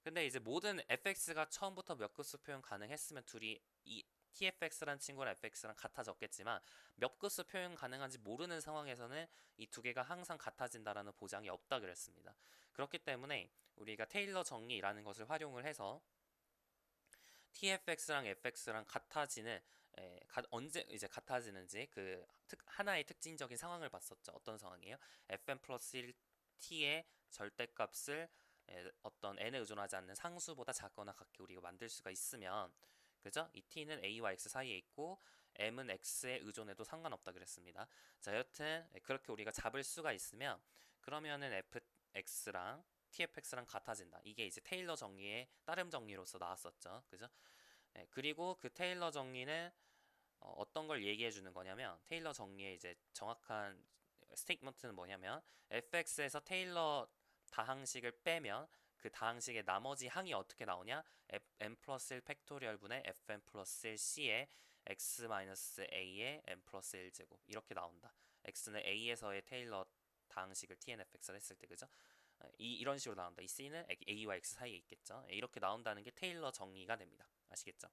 근데 이제 모든 fx가 처음부터 몇 급수 표현 가능했으면 둘이 이 tfx란 친구랑 fx랑 같아졌겠지만 몇 급수 표현 가능한지 모르는 상황에서는 이 두 개가 항상 같아진다라는 보장이 없다 그랬습니다. 그렇기 때문에 우리가 테일러 정리라는 것을 활용을 해서 tfx랑 fx랑 같아지는 언제 이제 같아지는지 그 하나의 특징적인 상황을 봤었죠. 어떤 상황이에요? fn 플러스 1 t의 절대값을 어떤 n에 의존하지 않는 상수보다 작거나 같게 우리가 만들 수가 있으면 그죠? 이 t는 a와 x 사이에 있고 m은 x에 의존해도 상관없다 그랬습니다. 자, 여튼 그렇게 우리가 잡을 수가 있으면 그러면은 fx랑 tfx랑 같아진다. 이게 이제 테일러 정리의 따름 정리로서 나왔었죠. 그죠? 그리고 그 테일러 정리는 어떤 걸 얘기해 주는 거냐면 테일러 정리의 이제 정확한 스테이트먼트는 뭐냐면 fx에서 테일러 다항식을 빼면 그 다항식의 나머지 항이 어떻게 나오냐? n 플러스 1 팩토리얼 분의 fn 플러스 1 c의 x-a의 n 플러스 1제곱 이렇게 나온다. x는 a에서의 테일러 다항식을 tnfx를 했을 때 그죠? 이런 식으로 나온다. 이 c는 a와 x 사이에 있겠죠. 이렇게 나온다는 게 테일러 정의가 됩니다. 아시겠죠?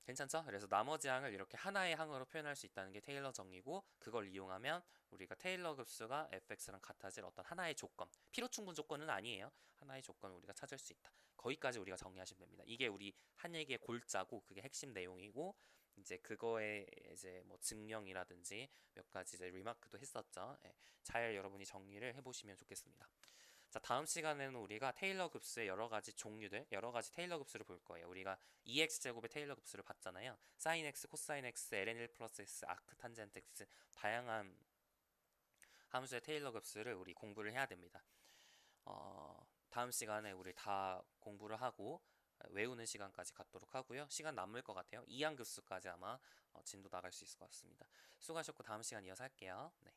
괜찮죠? 그래서 나머지 항을 이렇게 하나의 항으로 표현할 수 있다는 게 테일러 정의고, 그걸 이용하면 우리가 테일러 급수가 fx랑 같아질 어떤 하나의 조건, 필요 충분 조건은 아니에요. 하나의 조건을 우리가 찾을 수 있다. 거기까지 우리가 정리하시면 됩니다. 이게 우리 한 얘기의 골자고 그게 핵심 내용이고, 이제 그거에 이제 뭐 증명이라든지 몇 가지 이제 리마크도 했었죠. 예, 잘 여러분이 정리를 해보시면 좋겠습니다. 자, 다음 시간에는 우리가 테일러 급수의 여러 가지 종류들, 여러 가지 테일러 급수를 볼 거예요. 우리가 2x제곱의 테일러 급수를 봤잖아요. sin x, 코사인 x, ln1 플러스 x, 아크 탄젠트 x, 다양한 함수의 테일러 급수를 우리 공부를 해야 됩니다. 다음 시간에 우리 다 공부를 하고 외우는 시간까지 갖도록 하고요. 시간 남을 것 같아요. 이항급수까지 아마 진도 나갈 수 있을 것 같습니다. 수고하셨고 다음 시간 이어서 할게요. 네.